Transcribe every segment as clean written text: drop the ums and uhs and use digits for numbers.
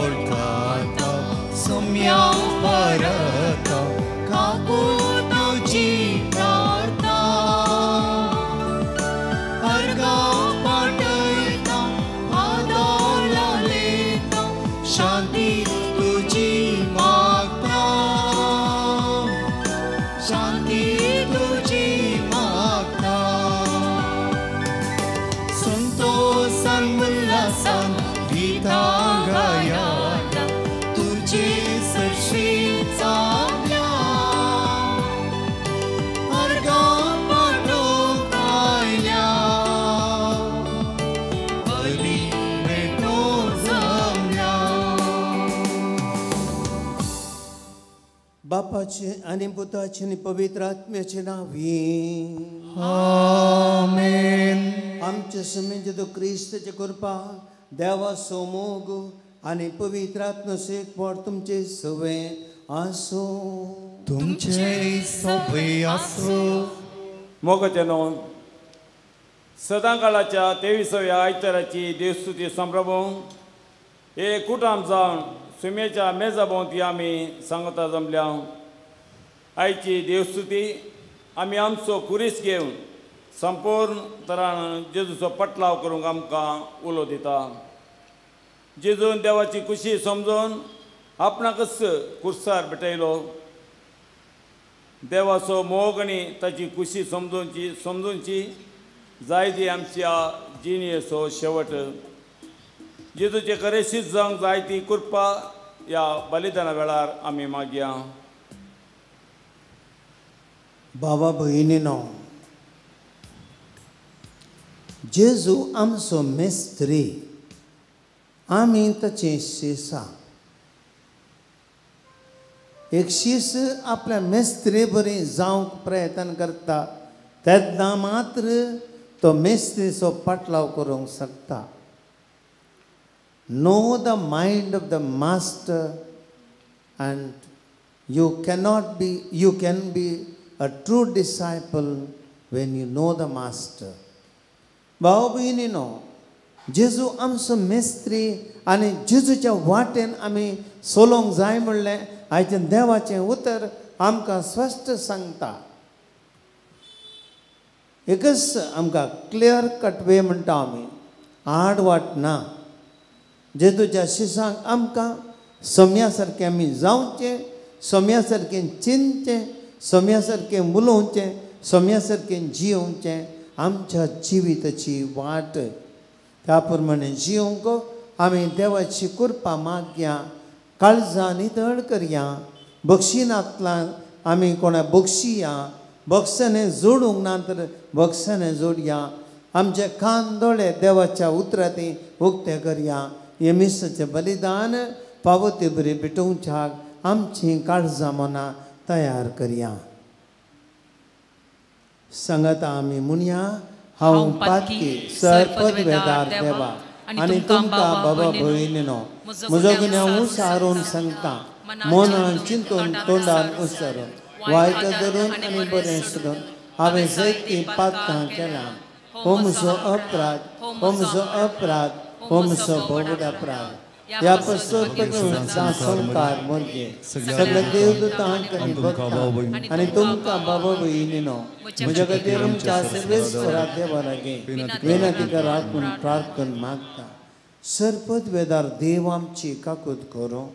ओळखता सम्या परत काकू तुझी प्रार्थना अर्गा पाठयता आदाला लेता शांती तुझी मागता शांती तुझी मागता संतोषान उल्हासान गीता गायता तुझे सरशी चांगल्या अर्गा पाठो पायल्या बली भेटो जमल्या बापाचे आणि पुताचे आणि पवित्र आत्म्याचे नावी आमेन आमचे समेजदो क्रिस्ताचे कृपा देवा सोमोग आणि पवित्र आत्म्याचे एकपड तुमचे सवे आसो तुमचे सोबे आसो मोगाचे नोंद सदांकाळाच्या 23व्या आयताराची देवस्तुती संभ्रमून हे कुटाम जावन सुमेच्या मेजा भोंवती आमी सांगता जमल्या आयची देवस्तुती आमी आमचो कुरीस घेवन संपूर्ण तरान जेजूचो पटलाव करूंक आमकां उलो दिता जेजून देवाची खुशी समजून आपणाकच कुर्सार भेटयलो देवाचो मोग आनी ताची खुशी समजूंची जाय ती आमच्या जिणेचो शेवट जेजूचे करेशीच जावंक जाय ती कृपा ह्या बलिदाना वेळार आमी मागया बाबा भयणीनो जेजू आमचो मेस्त्री आमी ताचे शिसा एक शीस आपल्या मेस्त्री बरी जावंक प्रयत्न करता तेन्ना मात्र तो मेस्त्रीचो पाटलाव करूंक शकता Know the mind of the master and you can be a true disciple when you know the master. भाव भयणीनो जेजू आमचो मेस्त्री आनी जेजूच्या वाटेन आमी चलोवंक जाय म्हणलें आयच्या देवाचें उतर आमकां स्पश्ट सांगता एकच आमकां क्लियर कट वे म्हणटा आमी आड वाट ना जेजूच्या शिसांक आमकां सोम्या सारकें आमी जावचें सोम्या सारकें चिंतचें सोम्या सारकें उलोवचें सोम्या सारकें जियोवचें आमच्या जिविताची वाट त्या प्रमाणे जियोवंक आमी देवाची कृपा मागया काळजां नितळ करया बक्षिनांतल्यान आमी कोणा बक्षिया बक्षाने जोडूंक ना तर बक्षाने जोडया आमचे कान दोळे देवाच्या उतरांनी उक्ते करया येमिसाचें बलिदान पावती बरी भेटोवच्याक आमची काळजां मनां तयार करया सांगता आमी म्हणया हांव पातकी सरपद वेदार देवा आनी तुमकां बाबा भयणीनो म्हजो गुन्यांव उसारून सांगता मनान चिंतून तोंडान उसारून वायट धरून आनी बरें सोडून हांवें जायतीं पातकां केल्यां हो म्हजो अपराध हो म्हजो बोबड अपराध ह्या पसून संस्कार मोरगे सगळे देवदूतांक आनी भक्तांक आनी तुमकां बाबा भयणीनो म्हज्या खातीर आमच्या सर्वेस्वरा देवा लागीं विनंती करा म्हूण प्रार्थना मागता सरपद वेदार देव आमची काकूत करूं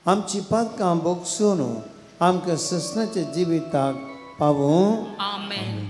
आमची पातकां बोगसून आमकां ससनाच्या जिविताक पावूं आमेन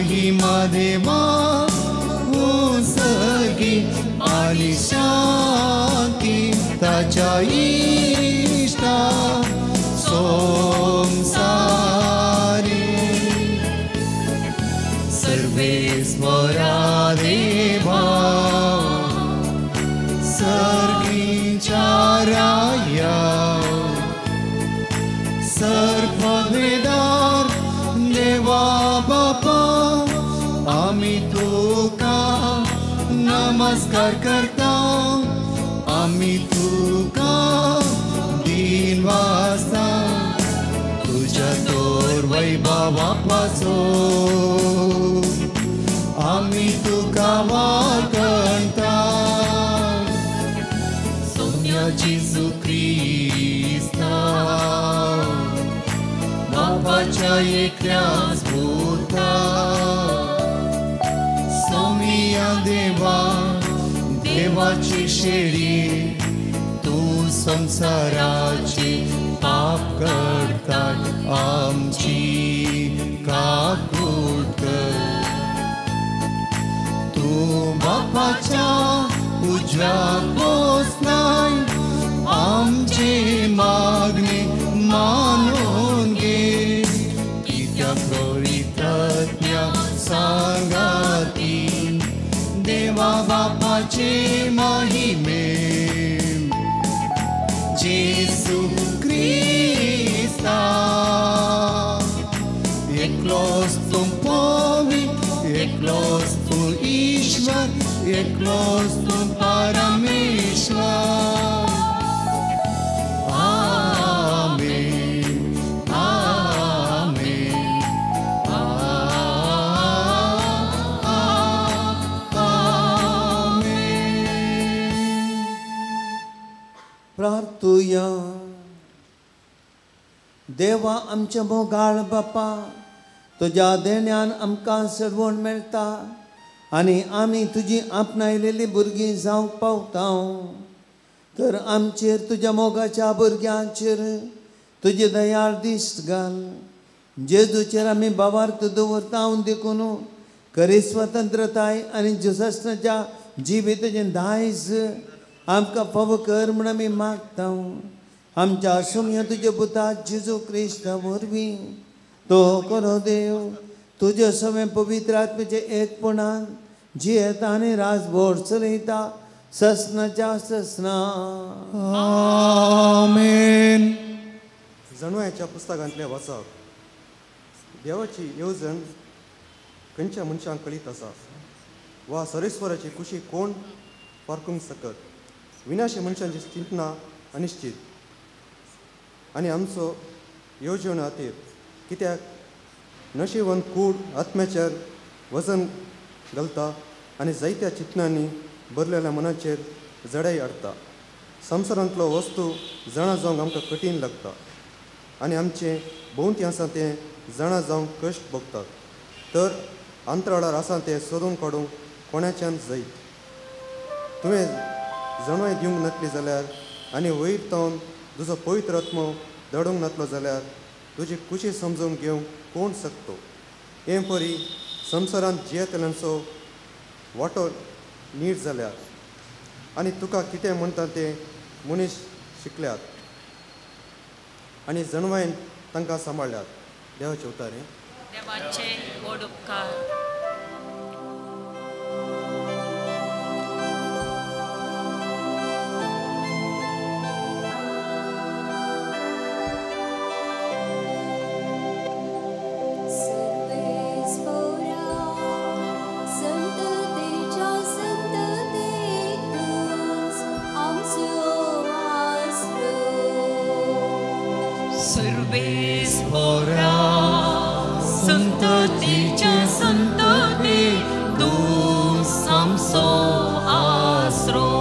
महिमा देवा हो सगी आणि शांती ताच्या इष्टा संसारी सर्वेश्वरा देवा सर्गीच्या राया सर्ववेदार देवा बापा आम्ही तुका नमस्कार करता आम्ही तुका दिन वाजता तुझ्या तोर वैभवापासून आम्ही तुका वाकणता सौम्य जेजू ख्रिस्ता बापाच्या एकल्याच पुता सौम्य देवा देवाची शेळी तू संसाराची पाप करतात आमची काकूट कर तू बापाच्या उजव्यात बसलाय आमची मागणी मानून घे कित्या कृतज्ञ सांगाती देवा बापाचे महिमे जेसू ख्रिस्ता एकलोच तू पवित्र एकलोच तू ईश्वर एकलोच तू परमेश्वर आमेन आमेन आमेन प्रार्थुया देवा आमचे मोगाळ बापा तुझ्या देण्यान आमकां सडवण मेळटा आनी आमी तुजी आपणायलेली भुरगीं जावंक पावता तर आमचेर तुज्या मोगाच्या भुरग्यांचेर तुजी दयाळ दिश्ट घाल जेजूचेर आमी भावार्थ दवरता देखून खरी स्वतंत्रताय आनी जुसस्नाच्या जिविताचें दायज आमकां फावो कर म्हूण आमी मागता आमच्या सौम्य तुजे पुता जेजू क्रिस्ता वरवीं तो करो देव तुजे सगळे पवित्र आत्म्याचे एकपणान जियेता आनी राजभर चलयता ससनाच्या ससना आमेन जणवायाच्या पुस्तकांतले वाचप देवाची येवजण खंयच्या मनशांक कळीत आसा वा सरेस्वराची खुशी कोण पारखूंक सकत विनाशी मनशांची चिंतना अनिश्चित आनी आमचो येवजण खातीर कित्याक नशिवंत कूड आत्म्याचेर वजन घालता आनी जायत्या चिंतनांनी भरलेल्या मनाचेर जडाई हाडटा संवसारांतलो वस्तू जाणा जावंक आमकां कठीण लागता आनी आमचें भोंवती आसा तें जाणा जावंक कश्ट भोगतात तर अंतराळार आसा तें सोदून काडूंक कोणाच्यान जायत तुवें जणवाय दिवंक नातली जाल्यार आनी वयर तावन तुजो पवित्र आत्मो दडोवंक नातलो जाल्यार तुजी खुशी समजून घेवंक कोण शकतो हे परी संवसारांत जियेतल्यांचो वांटो नीट जाल्यार आनी तुका कितें म्हणटा तें मनीस शिकल्यात आनी जणवायन तांकां सांबाळल्यात देवाचे उतारे देवाचे व्हड उपकार सर्वेस्परा संततीच्या संतती तू आमचो आसरो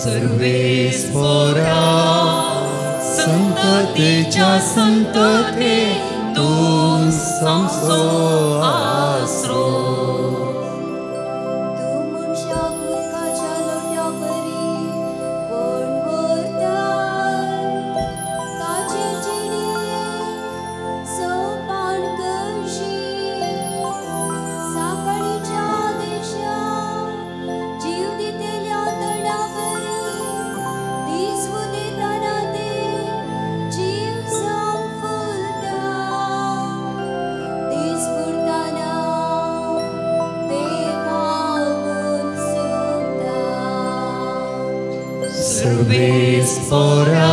सर्वेस्परा संततेच्या संतते तू आमचो आसरो. तू मनशा उदकाच्या लोटया परी कोण व्हरता ताचे चिडये सोपान करशी साखळीच्या देशात जीव दितेल्या तडा परी दिसू देताना ते जीव जावन फुलता दीस पुरताना ते पावून सुकता. सर्वेस्परा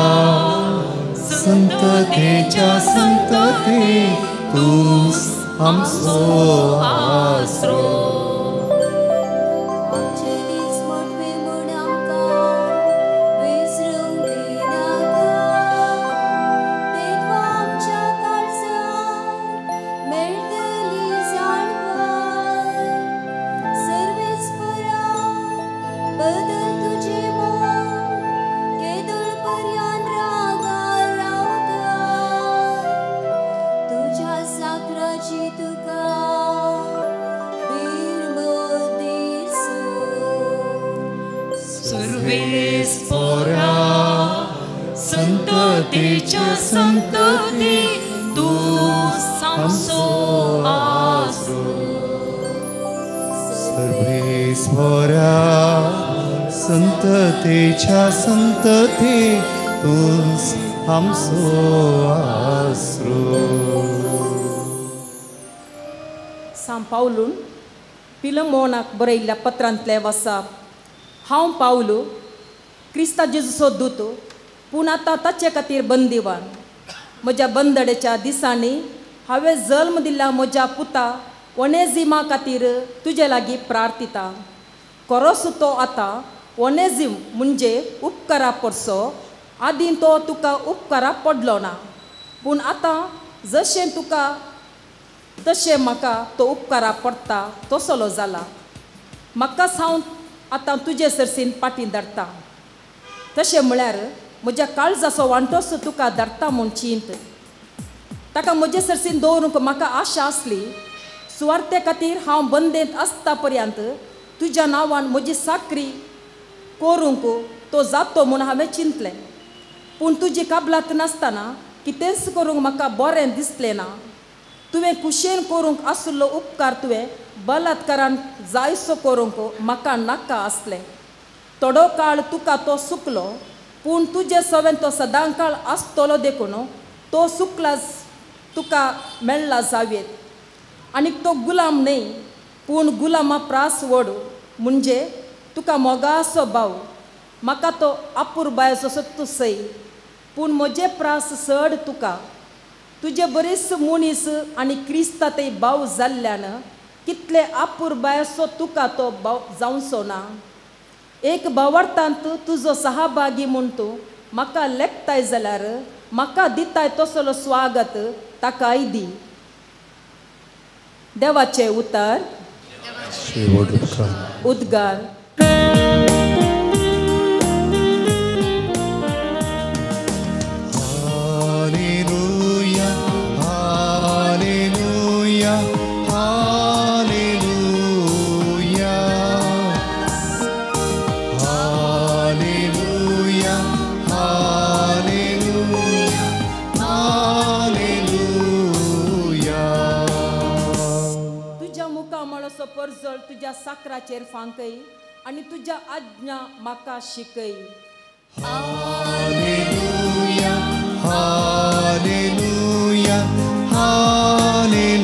संततेच्या संतते तू आमचो आसरो. आमचे दीस मोठवे म्हूण आमकां विसरूंक दिनाका. तेदवा आमच्या काळजांत मेळटली जाणवाय. सर्वेस्परा बदल तुजें मोग केदोळ पर्यंत रागार रावता. तुज्या साकराची तुका बिरमोद दिसू. सर्वेस्परा संततेच्या संतते तू आमचो आसरो. सर्वेस्परा संततेच्या संतते तू आमचो आसरो. सां पावलून पिलमोनाक बरयल्ल्या पत्रांतले वसाप. हांव पावलो क्रिस्ता जेजूचो दूत पूण आतां ताचे खातीर बंदिवान. म्हज्या बंदडेच्या दिसांनी हांवें जल्म दिल्ल्या म्हज्या पुता ओनेझिमा खातीर तुजे लागीं प्रार्थिता. खरोच तो आतां ओनेझिम म्हणजे उपकारा पडसो. आदीं तो तुका उपकारा पडलो ना पूण आतां जशें तुका तशें म्हाका तो उपकारा पडटा तसलो जाला. म्हाकाच हांव आतां तुजे सर्सीन पाटी धरता. तशें म्हळ्यार म्हज्या काळजाचो वांटोच तुका धरता म्हूण चिंत. ताका म्हजे सर्सीन दवरूंक म्हाका आशा आसली. सुवार्ते खातीर हांव बंदेंत आसता पर्यंत तुज्या नांवान म्हजी साकरी करूंक तो जातो म्हूण हांवें चिंतलें. पूण तुजी काबलात नासतना कितेंच करूंक म्हाका बरें दिसलें ना. तुवें कुशेन करूंक आसलो उपकार तुवें बलात्कारान जायसो करूंक म्हाका नाका आसलें. थोडो काळ तुका तो सुकलो पूण तुजे सवेन तो सदांकाळ आसतलो देखून तो सुकलाच तुका मेळ्ळा जावेत. आनीक तो गुलाम न्हय पूण गुलामा प्रास व्हड म्हणजे तुका मोगाचो भाव. म्हाका तो आपुरबायचो सत्तू सै पूण म्हजे प्रास चड तुका. तुजे बरेच मनीस आनी क्रिस्तांतय भाव जाल्ल्यान कितले आपुरबायचो तुका तो भाव जावचो ना. एक भावार्थांत तुजो सहभागी म्हूण तूं म्हाका लेखताय जाल्यार म्हाका दिताय तसलो स्वागत ताकाय दी. देवाचें उतर उद्गार. परजळ तुज्या साकराचेर फांकय आनी तुज्या आज्ञा म्हाका शिकय. Hallelujah hallelujah hallelujah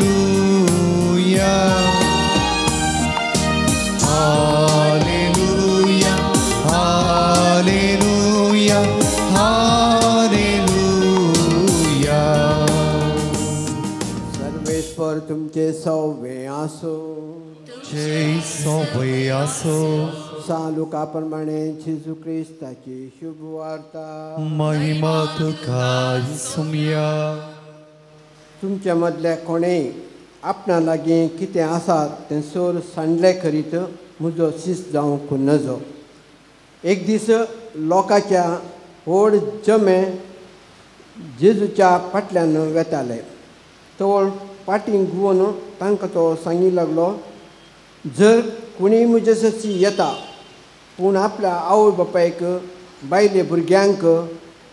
hallelujah hallelujah hallelujah. सर्वेश्वर तुमचे सौवे आसो. जय सौवे आसो. सालुकाप्रमाणे जेजू क्रिस्ताची शुभ वार्ता. महिमा तुका येसुया. तुमच्या मदले कोणेय आपणा लागीं कितें आसा तें सोर सांडलें करीत म्हजो शिस जावंक नजो. एक दीस लोकांच्या व्हड जमे जेजूच्या फाटल्यान वेताले. तो पाटींक घुवन तांकां तो सांगी लागलो, जर कोणी म्हजे ससी येता पूण आपल्या आवय बापायक, बायले भुरग्यांक,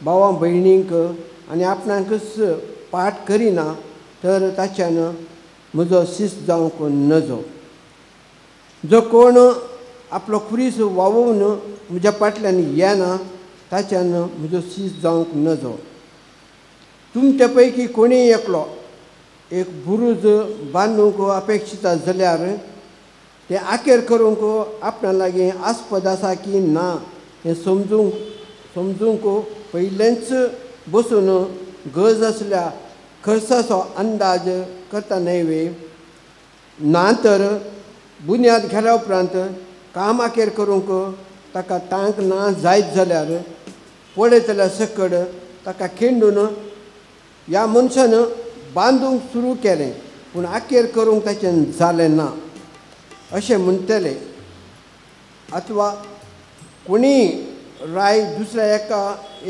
भावां भयणींक आनी आपणाकच पाट करिना तर ताच्यान म्हजो शिस्त जावंक नजो. जो कोण आपलो कुरीस वावून म्हज्या फाटल्यान येना ताच्यान म्हजो शिस्त जावंक नजो. तुमचे पैकी कोणी एकलो एक बुरूज बांदूंक अपेक्षीत जाल्यार तें आखेर करूंक आपणा लागीं आस्पद आसा की ना हें समजूंक पयलेंच बसून गरज आसल्या खर्चाचो अंदाज करता न्हय. ना तर बुन्याद घाल्या उपरांत काम आखेर करूंक ताका तांक ना जायत जाल्यार पळयतल्या सकड ताका खिंडून ह्या मनशान बांदूंक सुरू केलें पूण आखेर करूंक ताचें जालें ना अशें म्हणटले. अथवा कोणी राय दुसऱ्या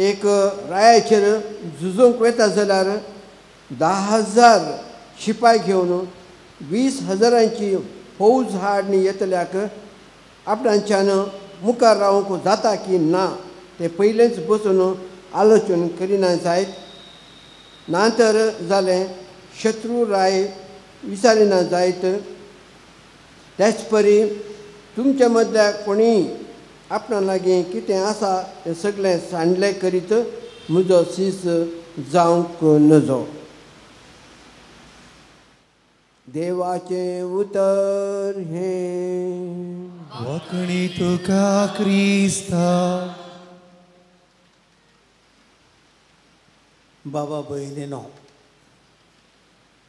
एक रायाचेर झुजूंक वता जाल्यार 10,000 शिपाय घेवन 20,000ची फौज हाडून येतल्याक आपणाच्यान मुखार रावंक जाता की ना तें पयलेंच बसून आलोचन करिना जायत. नातर जालें शत्रू राय विचारिना जायत. तेच परी तुमच्या मदल्या कोणी आपणा लागीं कितें आसा तें सगळें सांडलें करीत म्हजो सीस जावंक नजो. देवाचें उतर हें वखणी तुका क्रिस्ता. बाबा भयणीनो,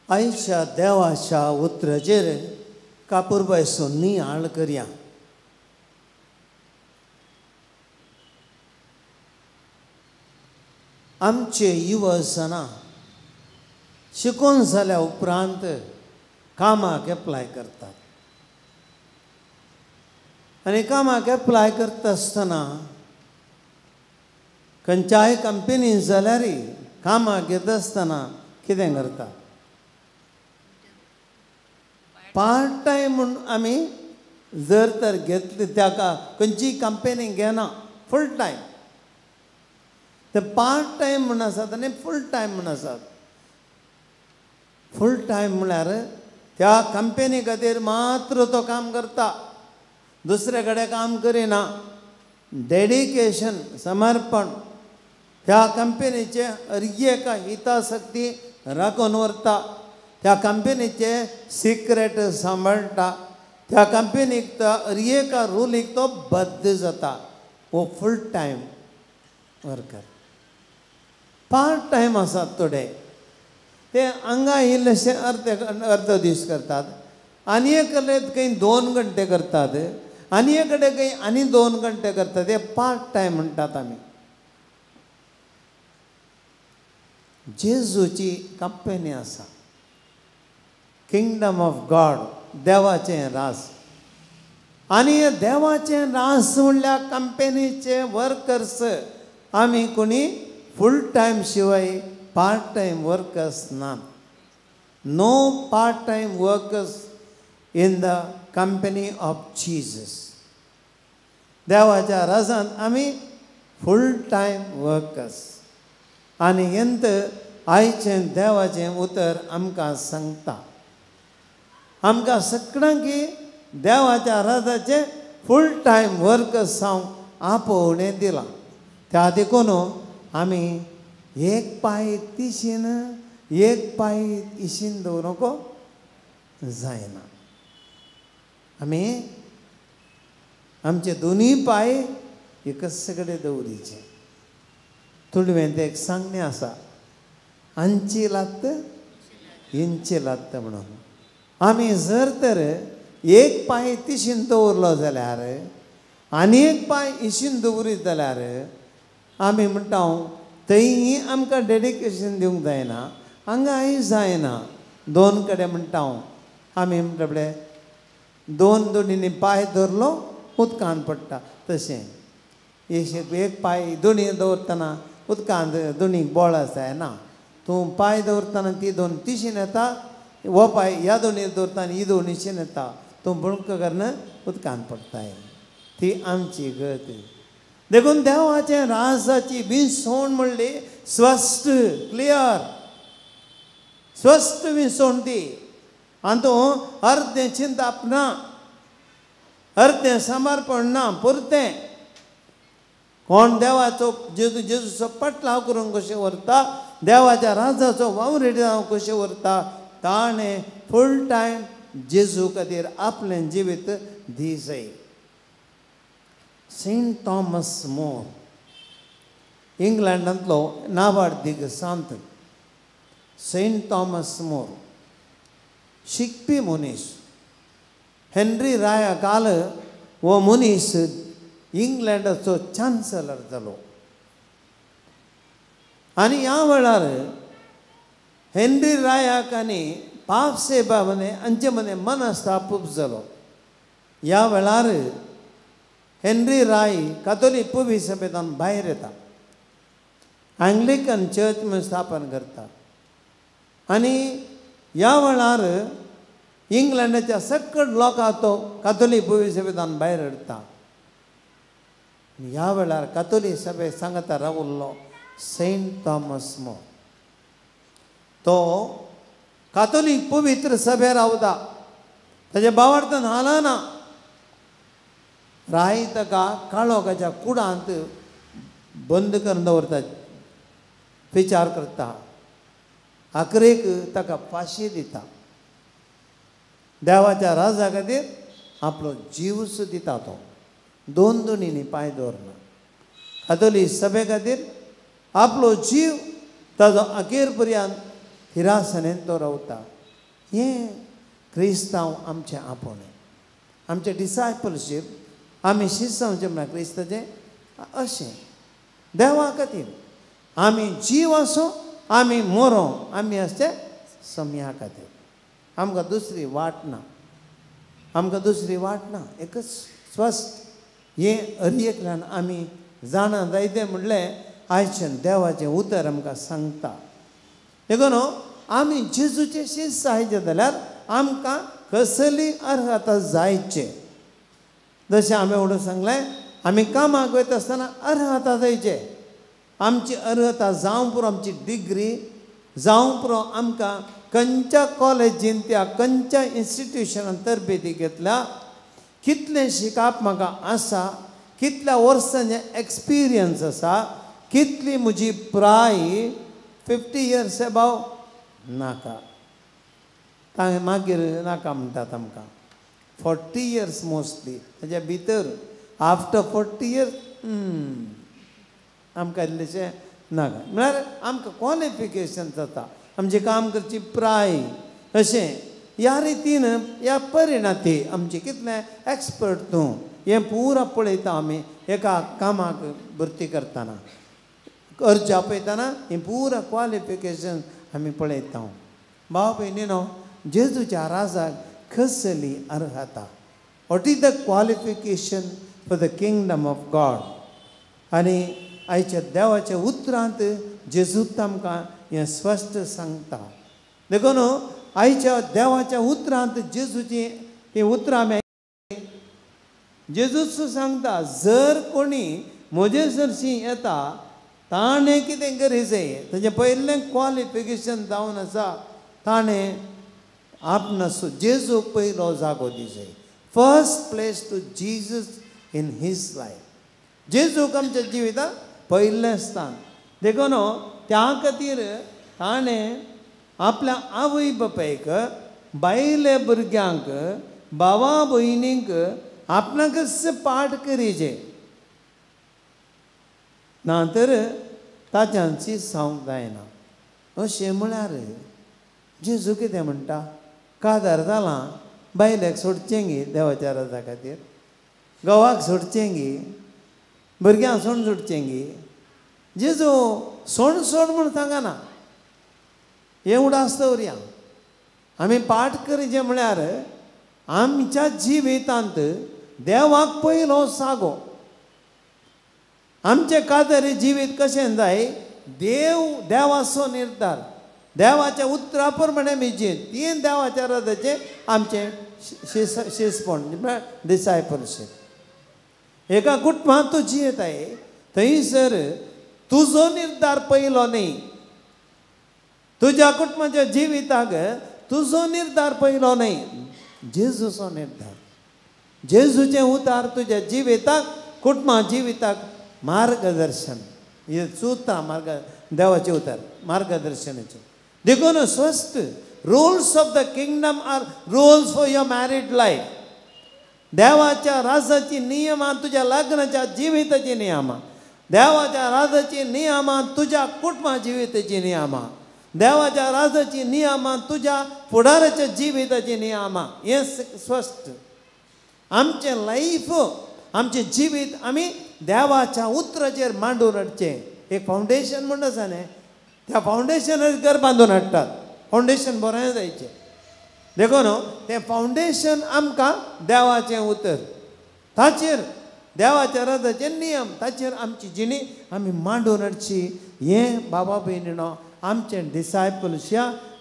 आयच्या देवाच्या उतराचेर कापूरबाय सोन्नी आळ करया. आमचे युवसना शिकून जाल्या उपरांत कामाक एप्लाय करतात आनी कामाक एप्लाय करता आसतना खंयच्याय कंपनीन जाल्यार कामाक घेता आसतना कितें करता, पार्ट टायम म्हूण आमी जर तर घेतली ताका खंयची कंपनी घेना, फूल टायम. ते पार्ट टायम म्हूण आसात आनी फूल टायम म्हूण आसात. फूल टायम म्हळ्यार त्या कंपनी खातीर मात्र तो काम करता, दुसरे कडेन काम करिना. डेडिकेशन, समर्पण त्या कंपनीचे एक हितासक्ती राखून व्हरता, त्या कंपनीचे सिक्रेट सांबाळटा, त्या कंपनीक एका रुलीक तो बद्ध जाता. हो full time worker. Part time आसात थोडे, ते हांगा इल्लेशे अर्ध दीस करतात, आनी एक खंय 2 घंटे करतात, आनी एक कडेन खंय आनी 2 घंटे करतात. हे पार्ट टायम म्हणटात आमी. जेजूची कंपनी आसा, किंगडम ऑफ गॉड, देवाचें रास. आनी हे देवाचें रास म्हणल्यार कंपनीचे वर्कर्स आमी कोणी फूल टायम शिवाय पार्ट टायम वर्कर्स नात. No part time workers in the company of Jesus. देवाच्या रासांत आमी फूल टायम वर्कर्स. आनी हेंत आयचें देवाचें उतर आमकां सांगता, आमकां सगळ्यांक की देवाच्या राजाचे फूल टायम वर्कर्स जावंक आपोवणें दिलां. त्या देखून आमी एक पांय तिशीन एक पांय इशीन दवरूंक जायना. आमी आमचे दोनूय पांय एकच कडेन दवरीचे. तुडवें एक सांगणें आसा, अंची लात्त इंची लात्त म्हणून. आमी जर तर एक पांय तिशीन दवरलो जाल्यार आनी एक पांय इशीन दवरीत जाल्यार आमी म्हणटा थंय आमकां डेडिकेशन दिवंक जायना, हांगाय जायना. 2 कडेन म्हणटा आमी म्हणटा फुडें 2 दोडींनी पांय धरलो उदकान पडटा. तशें एक पाय दोनी दवरतना उदकांत दोनीक बोळ आसा ना तूं पाय दवरतना ती दोन तिशीन येता हो पाय ह्या दोनी दवरतना ही दोनीशीन येता तूं बुणक करना उदकांत पडटाय ती आमची गत देखून देवाचे राजाची विसवण म्हणली स्वस्थ क्लियर स्वस्थ विसवण ती आनी तूं अर्दें चिंताप ना अर्दें समर्पण ना पुरतें कोण देवाचो जेजूचो पटलाव करून कशें व्हरता देवाच्या राजाचो वावरेडी जावन कशें व्हरता ताणें फूल टायम जेजू खातीर आपलें जिवीत दिसय सेंट थॉमस मोर इंग्लंडांतलो नावाडीक सांत सेंट थॉमस मोर शिकपी मनीस हेनरी राया काल हो मनीस इंग्लंडाचो चान्सलर जालो आनी ह्या वेळार हेनरी रायाक आनी पाप सेबा मने हांचे मने मनस्तापूप जालो ह्या वेळार हेनरी राय कातोलीक पवी सभेंतल्यान भायर येता अँग्लिकन चर्च म्हणून स्थापन करता आनी ह्या वेळार इंग्लंडाच्या सकट लोकां तो कातोलीक पवी सभेंतल्यान भायर हाडटा ह्या वेळार कातोलीक सभे सांगता रावल्लो सेंट थॉमस मोर तो कातोलीक पवित्र सभे रावता ताच्या बावार्थान हालना राय ताका काळोखाच्या कुडांत बंद करून दवरता विचार करता आखरेक ताका फाशी दिता देवाच्या राजा खातीर आपलो जीवच दिता तो दोनींनी पांय दवरना कातोलीक सभे खातीर आपलो जीव ताजो अखेर पर्यंत हिरासनेन तो रावता हें क्रिस्तांव आमचें आपोवणें आमचें डिसायपलशीप आमी शिसांवचें म्हणल्यार क्रिस्ताचें अशें देवा खातीर आमी जीव आसूं आमी मरो आमी आसचे सम्या खातीर आमकां दुसरी वाट ना आमकां दुसरी वाट ना एकच स्वस्थ हें अरियेंतल्यान आमी जाणा जायतें म्हणलें आयचें देवाचें उतर आमकां सांगता देखून आमी जेजूचे शिश्य जायचे जाल्यार आमकां कसली अर्हता जायचे जशें हांवें उडोवन सांगलें आमी कामाक वयता आसतना अर्हता जायचे आमची अर्हता जावं पुरो आमची डिग्री जावं पुरो आमकां खंयच्या कॉलेजीन त्या खंयच्या इन्स्टिट्यूशनान तरबेती घेतल्या कितलें शिकप म्हाका आसा कितल्या वर्सांचें एक्सपिरियन्स आसा कितली म्हजी प्राय 50 years अबाव नाका तांगे मागीर नाका म्हणटात आमकां 40 years मोस्टली ताच्या भितर आफ्टर 40 years आमकां इल्लेशें नाका म्हळ्यार आमकां क्वॉलिफिकेशन जाता आमचें काम करची प्राय अशें ह्या रितीन ह्या परिणाती आमचें कितलें एक्सपर्ट तूं हें पुरा पळयता आमी एका कामाक भरती करतना अर्ज आपयतना हें पुरा क्वॉलिफिकेशन आमी पळयता भाव भयणीनो जेजूच्या राजाक कसली अर्हता what is the qualification for the kingdom of God आनी आयच्या देवाच्या उतरांत जेजूत आमकां हें स्पश्ट सांगता देखून आयच्या देवाच्या उतरांत जेजूची ही उतरां आमी जेजूच सांगता जर कोणी म्हजे सरशी येता ताणें कितें गरजेचें ताचें पयलें क्वॉलिफिकेशन जावन आसा ताणें आपणास जेजूक पयलो जागो दिवचो first place to Jesus in his life जेजूक आमच्या जिवितांत पयलें स्थान देखून त्या खातीर ताणें आपल्या आवय बापायक बायले भुरग्यांक भावा भयणींक आपणाकच पाठ करीचे ना तर ताच्यांची सांगूंक जायना अशें म्हळ्यार जेजू कितें म्हणटा काजार जालां बायलेक सोडचें गी देवाच्या राजा खातीर घोवाक सोडचें गी भुरग्यांक सोडचें गी जेजू सोड म्हूण सांगना हें उडास दवरया आमी पाठ करचें म्हळ्यार आमच्या जिवितांत देवाक पयलो सागो आमचे कातरी जिवीत कशें जाय देवाचो निर्धार देवाच्या उतराप्रमाणे आमी जियेत तीन देवाच्या रथाचे आमचे शिसपण डिसायपलशीप एका कुटुंबात तूं जियेत आहे थंयसर तुजो निर्धार पयलो न्ही तुज्या कुटुंबाच्या जिविताक तुजो निर्धार पयलो न्ही जेजूचो निर्धार जेजूचे उतार तुज्या जिविताक कुटुंबा जिविताक मार्गदर्शन हे चुता मार्ग देवाचे उतार मार्गदर्शनाचे देखून स्वस्थ rules of the kingdom are rules for your married life देवाच्या राजाची नियमां तुज्या लग्नाच्या जिविताची नियमां देवाच्या राजाची नियमां तुज्या कुटुंबा जिविताची नियमां देवाच्या राजाची नियमां तुज्या फुडाराच्या जिविताची नियमां हे स्वस्थ आमचे लाईफ आमचे जिवीत आमी देवाच्या उतराचेर मांडून हाडचें एक फावंडेशन म्हण आसा न्ही त्या फावंडेशनाचेर घर बांदून हाडटात फावंडेशन बरें जायचें देखून तें फावंडेशन आमकां देवाचें उतर ताचेर देवाच्या रथाचे नियम ताचेर आमची जिणी आमी मांडून हाडची हें बाबा भयणीनो आमचें डिसायपल्स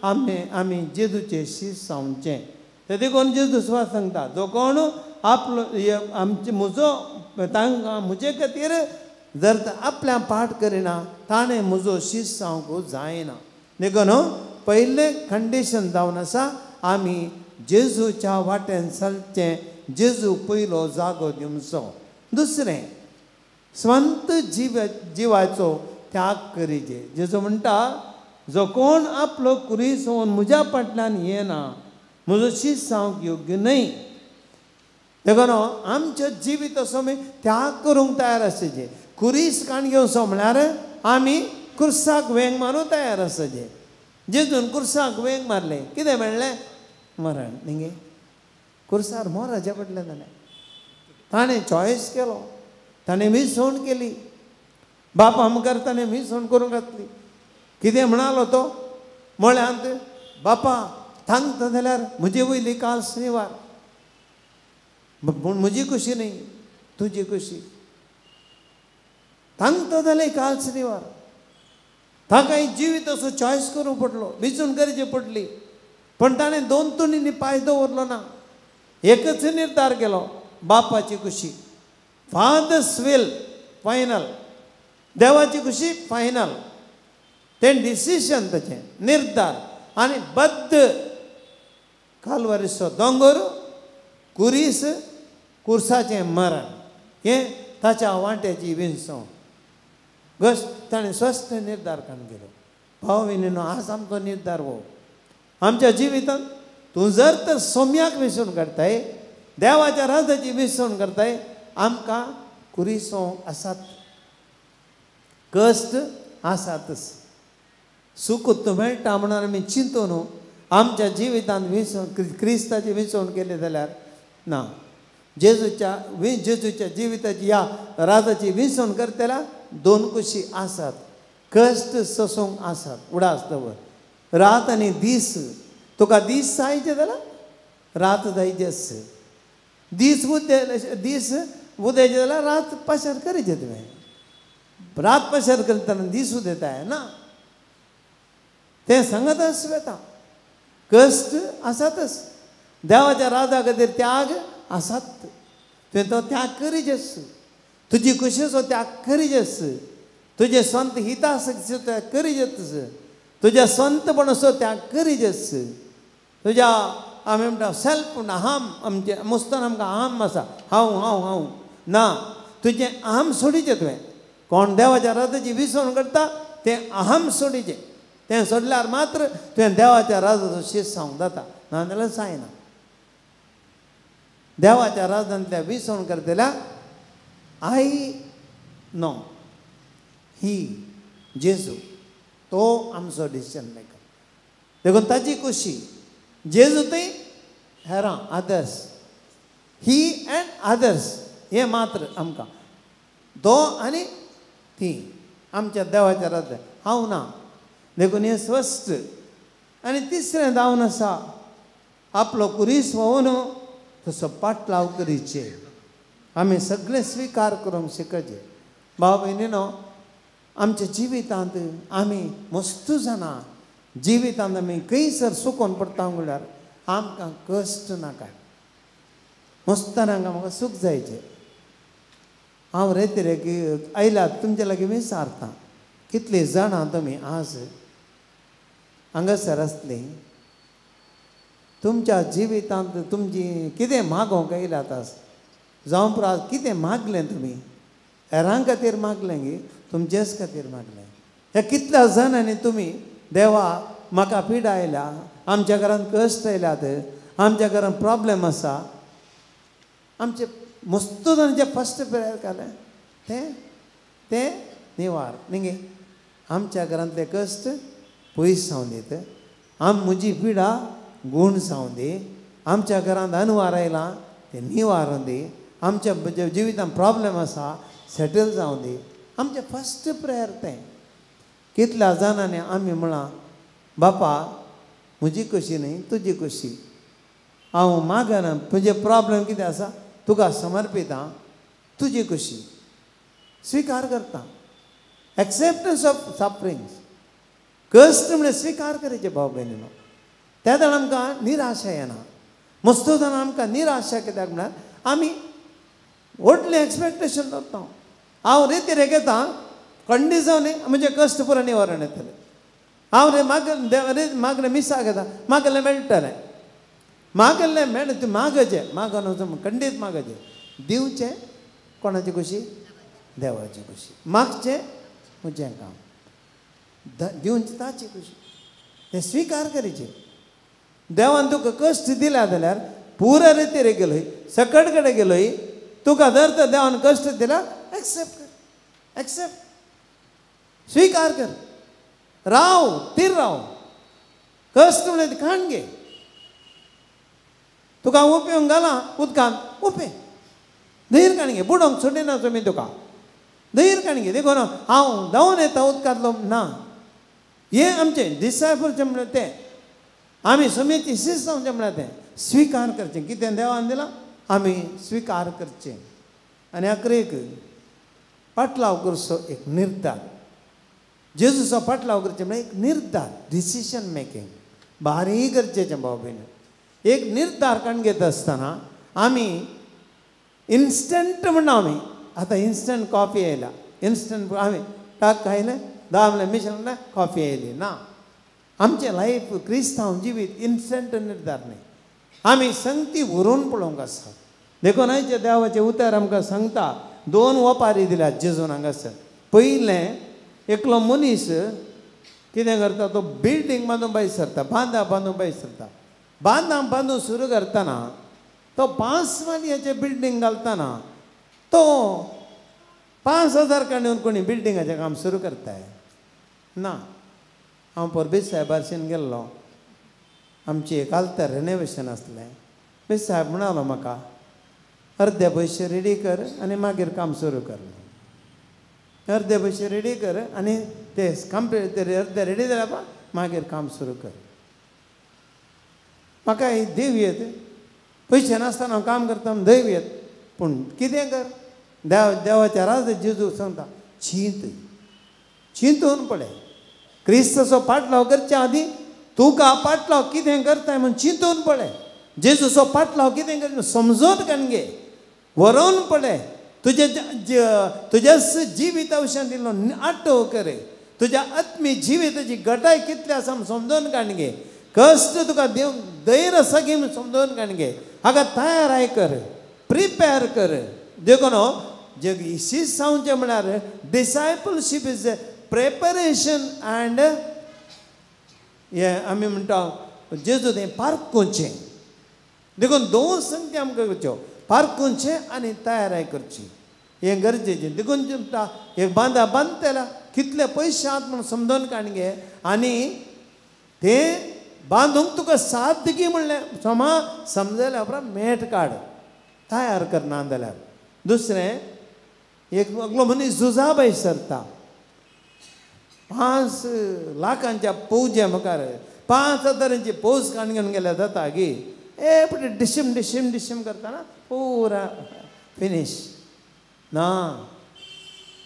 आमी जेजूचे शीस जावचें ते देखून जेजू स्वास सांगता जो कोण आपलो आमचे म्हजे खातीर जर आपल्या पाठ करिना ताणें म्हजो शीस जावंक जायना देखून पयलें कंडिशन जावन आसा आमी जेजूच्या वाटेन चलचें जेजू पयलो जागो दिवचो दुसरें स्वंत जिवाचो त्याग करीचे जेजू म्हणटा जो कोण आपलो कुरी सोवन म्हज्या फाटल्यान येना म्हजो शीस जावंक योग्य न्हय देखून आमच्या जिविताचो आमी त्याग करूंक तयार आसचे कुरीस काण घेवचो म्हळ्यार आमी कुर्साक वेंग मारूंक तयार आसचे जेजून कुर्साक वेंग मारलें कितें मेळ्ळें मरण न्ही कुर्सार मोराचे पडलें जालें ताणें चॉयस केलो ताणें विसवण केली बापा मुखार ताणें विसवण करूंक घातली कितें म्हणालो तो म्हळ्यांत बापा सांगता जाल्यार म्हजी वयली काल शनिवार पूण म्हजी खुशी न्ही तुजी खुशी सांगता जाल्यार काल शनिवार ताकाय जिविताचो चॉयस करूंक पडलो विचून करची पडली पण ताणें दोन तोंडींनी पांय दवरलो ना एकच निर्धार केलो बापाची खुशी फादर्स विल फायनल देवाची खुशी फायनल तें डिसिशन ताचें निर्धार आनी बद्द कालवारीचो दोंगर कुरीस कुर्साचें मरण हें ताच्या वांट्याची विंसव घस ताणें स्वस्थ निर्धार काण केलो भाव भयणीनो आज आमचो निर्धार हो आमच्या जिवितांत तूं जर तर सोम्याक विसवण करताय देवाच्या राजाची विसवण करताय आमकां कुरीसो आसात कश्ट आसातच सुख मेळटा म्हणून आमी चिंतून आमच्या जिवितांत विसवण क्रिस्ताची विसवण केली जाल्यार ना जेजूच्या जिविताची ह्या राजाची विसवण करतल्या दोन कुशी आसात कश्ट सोसूंक आसात उडास दवर रात आनी दीस तुका दीस जायचे जाल्यार रात जायचेच दीस उदेचे जाल्यार रात पसार करीचे तुवें रात पसार करतना दीस उदेताय ना तें सांगत आसता कश्ट आसातच देवाच्या राजा खातीर त्याग आसात तुवें तो त्याग करीचेच तुजी खुशेचो त्याग करीचेच तुजे स्वंत हितासक्तीचो त्याग करीचेच तुज्या स्वंतपणाचो त्याग करीचेच तुज्या आमी म्हणटा सेल्फ म्हणटा अहम आमचे मुस्तान आमकां अहम आसा हांव हांव हांव ना तुजें अहम सोडिचें तुवें कोण देवाच्या राजाची विसवण करता तें अहम सोडिचें तें सोडल्यार मात्र तुवें देवाच्या राजाचो शीस जावंक जाता नाजाल्यार जायना देवाच्या राजांतल्या विसवण करतल्या आय नो ही जेजू तो आमचो डिसिजन मेकर देखून ताची खुशी जेजूतय हेरां अदर्स ही एंड अदर्स हे मात्र आमकां तो आनी ती आमच्या देवाच्या राजा हांव ना देखून हे स्वस्थ आनी तिसरें जावन आसा आपलो कुरीस व्होवन तसो पाटलाव करीचे आमी सगळे स्विकार करूंक शिकचे भाव भयणीनो आमच्या जिवितांत आमी मस्त जाणां जिवितांत आमी खंयसर सुकोन पडटा म्हणल्यार आमकां कश्ट नाका मस्तानांक म्हाका सूख जायचें हांव रेती आयल्यात तुमचे लागीं विचारता कितलीं जाणां तुमी आज हांगासर आसलीं तुमच्या जिवितांत तुमची कितें मागोंक येयल्यात आज जावं पुरो कितें मागलें तुमी हेरां खातीर मागलें गे तुमचेच खातीर मागलें हे कितल्या जाणांनी तुमी देवा म्हाका पिडा आयल्या आमच्या घरांत कश्ट येयल्यात आमच्या घरांत प्रॉब्लेम आसा आमचे मस्त जाणांचे फस्ट प्रेयर केलें तें निवार न्ही आमच्या घरांतले कश्ट पयस जावं दीत म्हजी पिडा गूण जावं दी आमच्या घरांत अनवार आयलां तें निवारून दी आमच्या जिवितांत प्रॉब्लेम आसा सेटल जावं दी आमचें फस्ट प्रेयर तें कितल्या जाणांनी आमी म्हळां बापा म्हजी कशी न्ही तुजी कशी हांव मागना तुजे प्रॉब्लेम कितें आसा तुका समर्पिता तुजी कशी स्विकार करता एक्सेप्टन्स ऑफ सफरिंग्स कश्ट म्हणजे स्विकार करचें भाव भयणीनो त्या वेळार आमकां निराशा येना मस्त जाणां आमकां निराशा कित्याक म्हळ्यार आमी व्हडलें एक्सपेक्टेशन दवरता हांव रेती घेता खंडी जावन म्हणजे कश्ट पुरो निवारण येतलें हांव मागलें मिसा घेता मागलें मेळटलें मागल्लें मेळ तूं मागचें मागन वचून खंडीत मागचें दिवचें कोणाची खुशी देवाची खुशी मागचें म्हजें काम दिवचें ताची खुशी तें स्विकार करचें देवान तुका कश्ट दिल्या जाल्यार पुरा रितीर गेलोय सकट कडेन गेलोय तुका जर तर देवान कश्ट दिला एक्सेप्ट कर एक्सेप्ट स्विकार कर राव तीर राव कश्ट म्हणजे खाण घे तुका उपेवंक घाला उदकांत उपें धैर काण घे बुडोवंक सोडिना तुमी तुका धैर काण घे देखो ना हांव धांवन येता उदकांतलो ना हे आमचें डिसायपलचें म्हणल्यार तें आमी समेची शिस्त जावचें म्हणल्यार तें स्विकार करचें कितें देवान दिलां आमी स्विकार करचें आनी आखरेक पाटलाव करचो एक निर्धार जेजूचो पाटलाव करचें म्हणल्यार एक निर्धार डिसिशन मेकींग भारी गरजेचें भाव भयण एक निर्धार काण घेत आसतना आमी इन्स्टंट म्हणना आमी आतां इन्स्टंट कॉफी येयला इन्स्टंट आमी टाक खायलें 10 मिनटां मिशन कॉफी येयली ना आमचें लायफ क्रिस्तांव जिवीत इन्स्टंट निर्धार न्ही आमी संगती व्हरून पळोवंक आसा देखून आयचे देवाचें उतर आमकां सांगता 2 ओपारी दिल्यात जेजून हांगासर पयलें एकलो मनीस कितें करता तो बिल्डींग बांदून भायर सरता बांदून भायर सरता बांदून सुरू करतना तो 5 मालयाचें बिल्डींग घालतना तो 5,000 काडून कोणी बिल्डिंगाचें काम सुरू करताय ना हांव परबीर साहेबारशीन गेल्लो आमची एक आल्तर रेनोवेशन आसलें बी साहेब म्हणालो म्हाका अर्दे पयशे रेडी कर आनी मागीर काम सुरू कर अर्दे पयशे रेडी कर आनी ते कंप्लीट अर्दे रेडी जाल्या पळय मागीर काम सुरू कर म्हाका ही देवयत पयशे नासतना हांव काम करता दैवयत पूण कितें कर देवाच्या राज जेजू सांगता चिंतून पळय क्रिस्ताचो पाटलाव करच्या आदीं तुका पाटलाव कितें करताय म्हूण चिंतून पळय जेजूचो पाटलाव कितें करता समजून काण घे व्हरोन पळय तुज्या जिविता विशयान दिल्लो आठव कर तुज्या आत्मी जिविताची घटाय कितली आसा म्हूण समजून काण घे कश्ट तुका देव धैर्य आसा की म्हूण समजून काण घे हाका तयाराय कर प्रिपेर कर देखून जे शिस्त जावचें म्हळ्यार डिसायपलशीप इज ए प्रेपरेशन एंड हे आमी म्हणटा जेजू तें पारखुचें देखून 2 संगती आमकां करच्यो पारखुचें आनी तयाराय करची हें गरजेचें देखून एक बांदतेला कितले पयशे आहात म्हूण समजून काण घे आनी तें बांदूंक तुका साद्दगी म्हणलें समजल्या उपरांत मेट काड तयार कर ना जाल्यार दुसरें एक एकलो मनीस झुजा भायर सरता 5 लाखांच्या पौजे मुखार 5,000ची पौज काण घेवन गेल्यार जाता गी पण डिशीम करतना पुरा फिनीश ना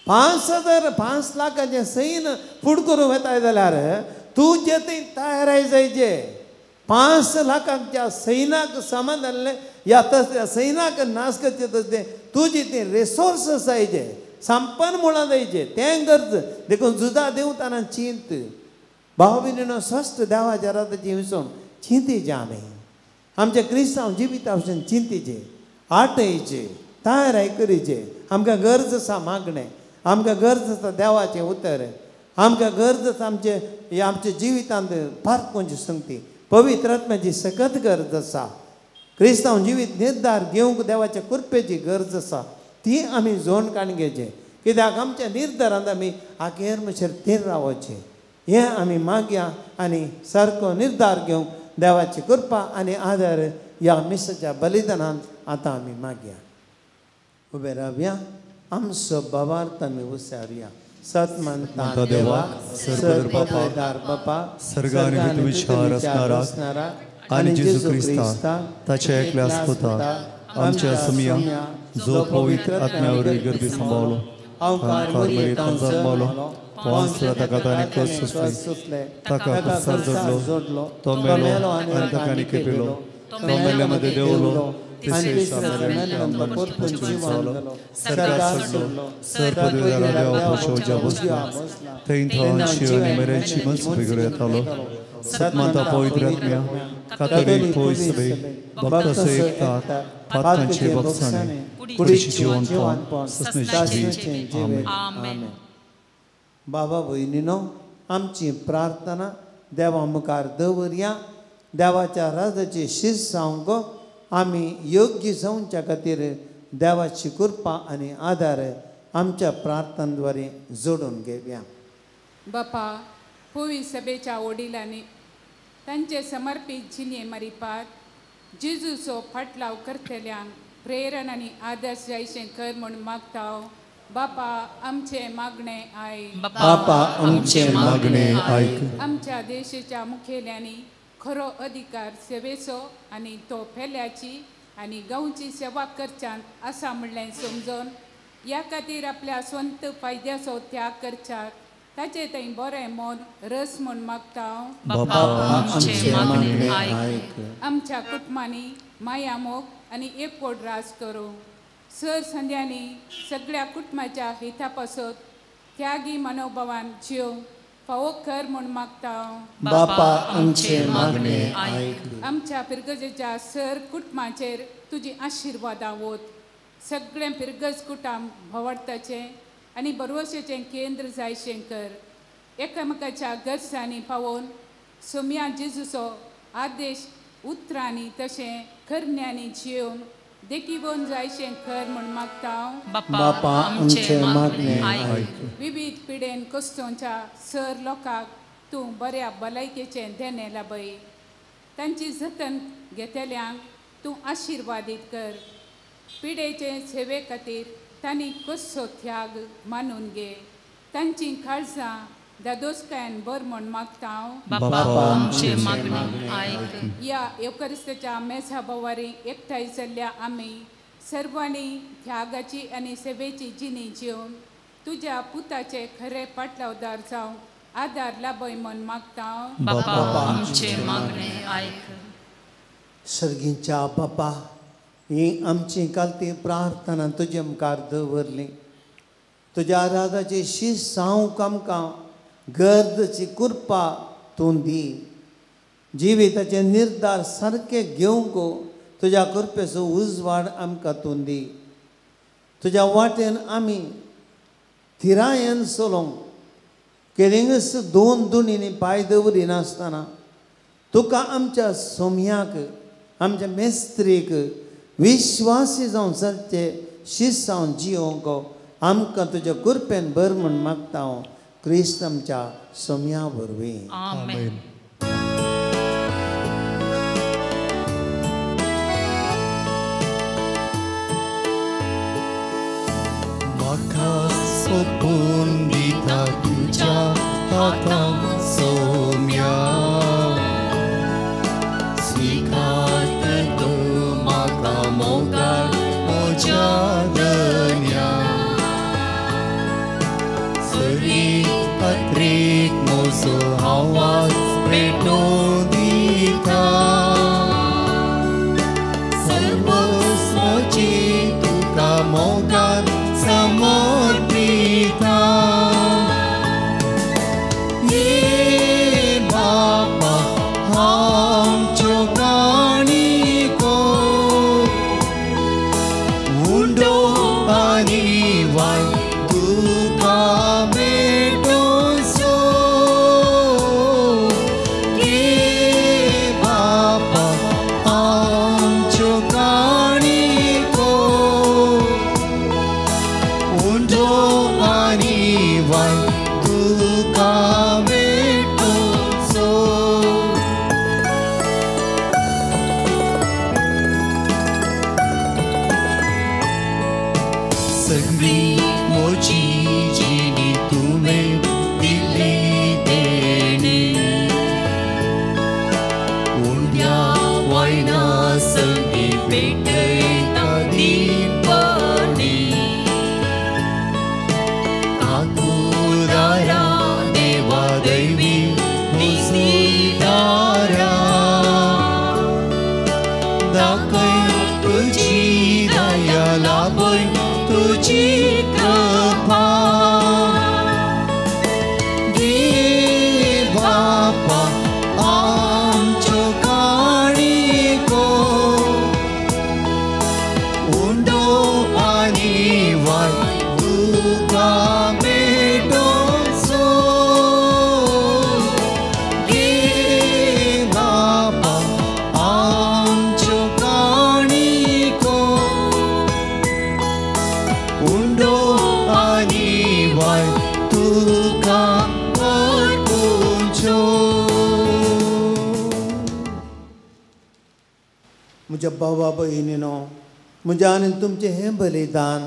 5 लाखाचे सैन फूड करूंक येता जाल्यार तूं जे थंय तयाराय जायचे 5 लाखांच्या सैनाक सामान घालले या तसल्या सैनाक नाश करचे तसले तुजी ते रिसोर्स जायचे संपन्नमुळां जायचे तें गरज देखून झुजा देवताना चिंत भाव भयणीनो स्वस्थ देवाच्या राताची विसोन चिंतेचे आमी आमच्या क्रिस्तांव जिवितावशेन चिंतेचे आटयचे तयाराय करीचे आमकां गरज आसा मागणें आमकां गरज आसा देवाचें उतर आमकां गरज आसा आमच्या जिवितांत पारखुंची संगती पवित्र आत्म्याची सखत गरज आसा क्रिस्तांव जिवीत निर्धार घेवंक देवाच्या कृपेची गरज आसा ती आमी जोड काणगेचे कित्याक आमच्या निर्धारांत आमी आखेर म्हणसर थीर रावचे हें आमी मागया आनी सारको निर्धार घेवंक देवाची कृपा आनी आदार ह्या मिसाच्या बलिदानांत आतां आमी मागया उबे रावया आमचो बाबार्थ आमी उसारया सतमंता देवा सर्वदार बापा सर्गांनी विचार असणारा आणि जेजू ख्रिस्ता ताच्या एकल्या स्तोता आमच्या समया जो पवित्र आत्म्यावर गर्दी सांभाळलो अवकार मरियेंत जल्मलो पोंसला ताका ताणें कस सोंसले ताका क्रुसार जोडलो तो मेलो आनी ताका केपेलो तो मेल्ल्यामध्ये देवलो तिसऱ्या दिसा परतून जिवंत जालो सर्गाक चडलो सर्पदेवाच्या देवा पोशोवच्या बसलो थंय थंयची आनी मेरेची मनस वेगळो येतालो सतमाता पवित्र आत्म्या कातोलीक पवित्र सभे भक्त एकतात पातकांचे बक्षाणे कुडीची जिवंतपण सस्नेची आमेन बाबा भयणीनो आमची प्रार्थना देवा मुखार दवरया देवाच्या राजाची शिस्त जावंक आमी योग्य जावच्या खातीर देवाची कृपा आनी आदार आमच्या प्रार्थनाद्वारे जोडून घेवया बापा पवी सभेच्या वडिलांनी तांचे समर्पित जिणे मारिपात जेजूचो फाटलाव करतल्यांक प्रेरण आनी आदर्श जायशें कर म्हूण मागता बापा आमचे मागणे आयक बापा आमचे मागणे आयक आमच्या देशाच्या मुखेल्यांनी खरो अधिकार सेवेचो आनी तो फेल्याची आनी गांवची सेवा करच्यान आसा म्हणलें समजून ह्या खातीर आपल्या स्वंत फायद्याचो त्याग करच्याक ताचे थंय बरें मन रस म्हूण मागता बापा आमचे मागणे आयक आमच्या कुटुंबांनी माया मोग आनी एकवट रास करूं सर संध्यांनी सगळ्या कुटुंबाच्या हिता पासत त्यागी मनोभावान जीव फावो कर म्हूण मागता बापा आमचे मागणे आयक आमच्या पिरगजेच्या सर कुटुंबाचेर तुजी आशिर्वादां वत सगळें पिरगज कुटुंब भोंवडताचें आनी बरोवशेचें केंद्र जायशें कर एकामेकाच्या गरजांनी पावोवन सोम्या जेजूचो आदेश उतरांनी तशें करण्यांनी जिवन देखीवन जायशें कर म्हूण मागता बापा आमचे मागणे आयक विविध पिडेन कश्टोच्या सर लोकांक तूं बऱ्या भलायकेचें देणे लाभय तांची जतन घेतल्यांक तूं आशिर्वादीत कर पिडेचे सेवे खातीर तांणी कसो त्याग मानून घे तांची काळजां दादोसकायन बर म्हूण मागता बापा आमचे मागणे आयक या एवकरिस्ताच्या मेजा बोवारी एकठांय जाल्ल्या आमी सर्वांनी त्यागाची आनी सेवेची जिणी जिवन तुज्या पुताचे खरे पाटलावदार जावं आदार लाभय म्हूण मागता बापा आमचे मागणे आयक सर्गीच्या बापा ही आमची कालती प्रार्थना तुजे मुखार दवरली तुज्या राजाची शीस जावंक आमकां गरजेची कृपा तूं दी जिविताचे निर्धार सारके घेवंक तुज्या कृपेचो उजवाड आमकां तूं दी तुज्या वाटेन आमी थिरायेन चलोवंक केरिंगस दोन दुणींनी पांय दवरिनासतना तुका आमच्या सोम्याक आमच्या मेस्त्रीक विश्वासी जावन सरचे शीस जावन जियोंक आमकां तुज्या कृपेन बर म्हूण मागता हांव क्रिस्त आमच्या सोम्या वरवीं आमेन म्हाका सोपून दिता तुज्या हातांत सोम्या स्वीकार कर म्हाका मोगाळ म्हज्या धन्या मोगान समर्पिता ये बापा आमच्यो काणिको उंडो आनी वाय तुका भेटोसो ये बापा आमच्यो काणिको उंडो आनी वाय तुका भेटोसो सगळी मोची जिणी तुवें दिली देणी उंड्या वायना सगळी पेटयता दीपणी काकुदारा देवा दैवी निसिदारा दाखय तुझी दया लाभय तुझी कृपा दे बापा आमच्यो काणिको उंडो आनी वाय तुका भेटोसो दे बापा आमच्यो काणिको उंडो आनी वाय तुका अर्पुचो म्हज्या भावा भयणीनो म्हज्या आनी तुमचें हें बलिदान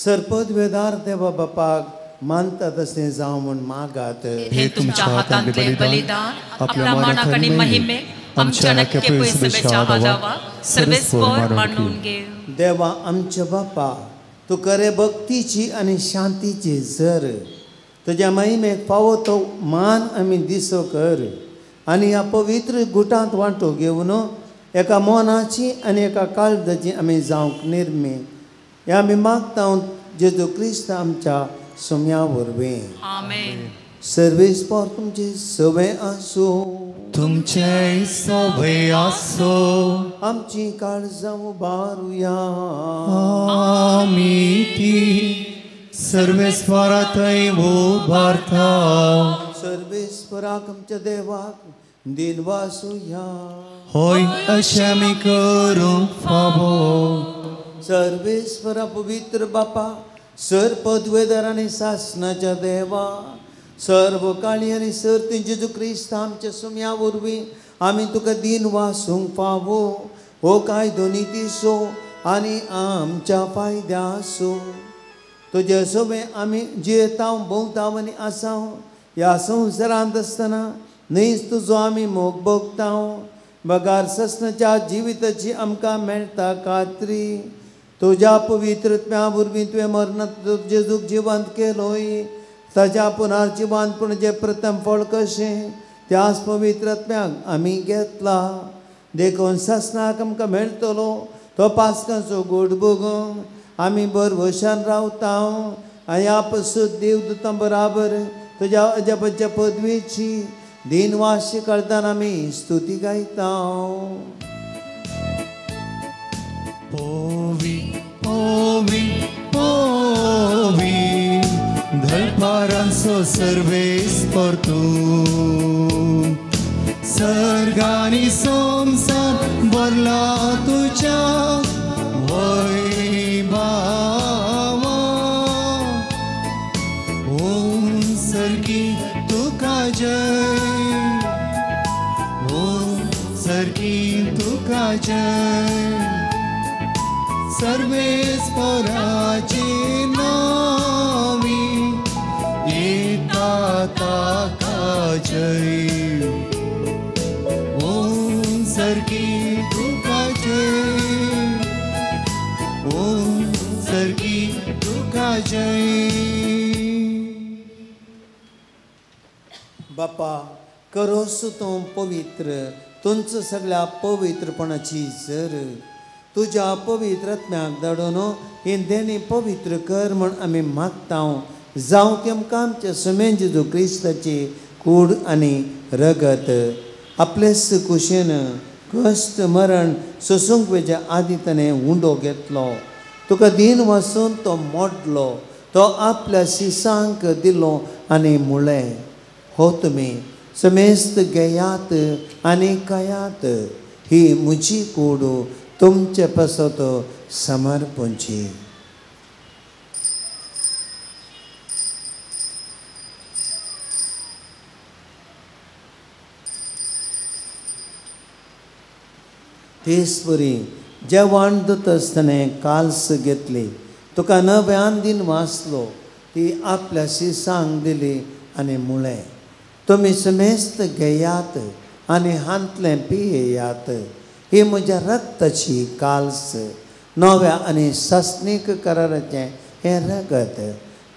सरपद वेदार देवा बापाक मानता तशें जावं म्हूण मागात हे तुमच्या हातांतले बलिदान आपल्या मानाक आनी महिमेक आमच्या नक्की पयसुबेच्या आदावा सर्वेस्पर मानून घेव देवा आमच्या बापा तूं खरे भक्तीची आनी शांतीची झर तुज्या महिमेक फावो तो मान आमी दिसो कर आनी ह्या पवित्र गुटांत वांटो घेवन एका मोनाची आनी एका काळजाची आमी जावंक निर्मी हे आमी मागता जेजू क्रिस्त आमच्या सुम्या वरवीं आमेन सर्वेस्पर तुमचे सवय आसूं तुमचे सवय आसो आमची काळजां उबारुया आमी ती सर्वेस्परांतय उबारता सर्वेस्पराक आमच्या देवाक दिनवासुया होय अशें आमी करूंक फावो सर्वेस्परा पवित्र बापा सर पदवेदार आनी शासनाच्या देवा सर्व काळी आनी सर्ती जेजू क्रिस्त आमच्या सुम्या वरवीं आमी तुका दिन वासूंक फावो हो कायदो नितीसो आनी आमच्या फायद्या आसूं तुजे सवे आमी जियेता भोंवता आनी आसा ह्या संवसारांत आसतना न्हयच तुजो आमी मोग भोगता बगार ससनाच्या जिविताची आमकां मेळटा खात्री तुज्या पवित्रत्म्या वरवीं तुवें मरणांत जेजूक जिवंत केलोय ताच्या पुनर्जिवानपण जे प्रथम फळ कशें त्याच पवित्रत्म्याक आमी घेतला देखून ससनाक आमकां मेळटलो तो पास्कांचो गोड भोगूंक आमी बरवशान रावता आनी आपसूद देवदूतां बराबर तुज्या अजपाच्या पदवेची दिनवाशी कळटान आमी स्तुती गायता पोवी पोवी पोवी धरपारांचो सर्वेस्पर तूं सर्गानी संसार भरला तुज्या वैभवा ओम सर्गी तुका जय ओम सर्गी तुका जय सर्वेस्पराचे नावी येता ताका जय ओम सर्गी तुका जय ओम सर्गी तुका जय बापा करोस तूं पवित्र तुमचं सगळ्या पवित्रपणाची झर तुझ्या पवित्र आत्म्याक धाडून इंदेनी पवित्र कर म्हण आमी मागता जावं तेमकां आमच्या समेन जेजू क्रिस्ताची कूड आनी रगत आपलेच कुशीन कश्ट मरण सोसूंक वेच्या आदी ताणें उंडो घेतलो तुका दिन वचून तो मोडलो तो आपल्या शिसांक दिलो आनी मुळें हो तुमी समेस्त घेयात आनी खायात ही म्हजी कूड तुमचे पासत समर्पणची. तेच परी जेवण दित आसतना काल्स घेतली तुका नव्यान दिन वाचलो ती आपल्या शिसांक दिली आनी मुळें तुमी समेस्त घेयात आनी हांतलें पियेयात ही म्हज्या रक्ताची काल्स नव्या आनी सस्नीक कराराचें हें रगत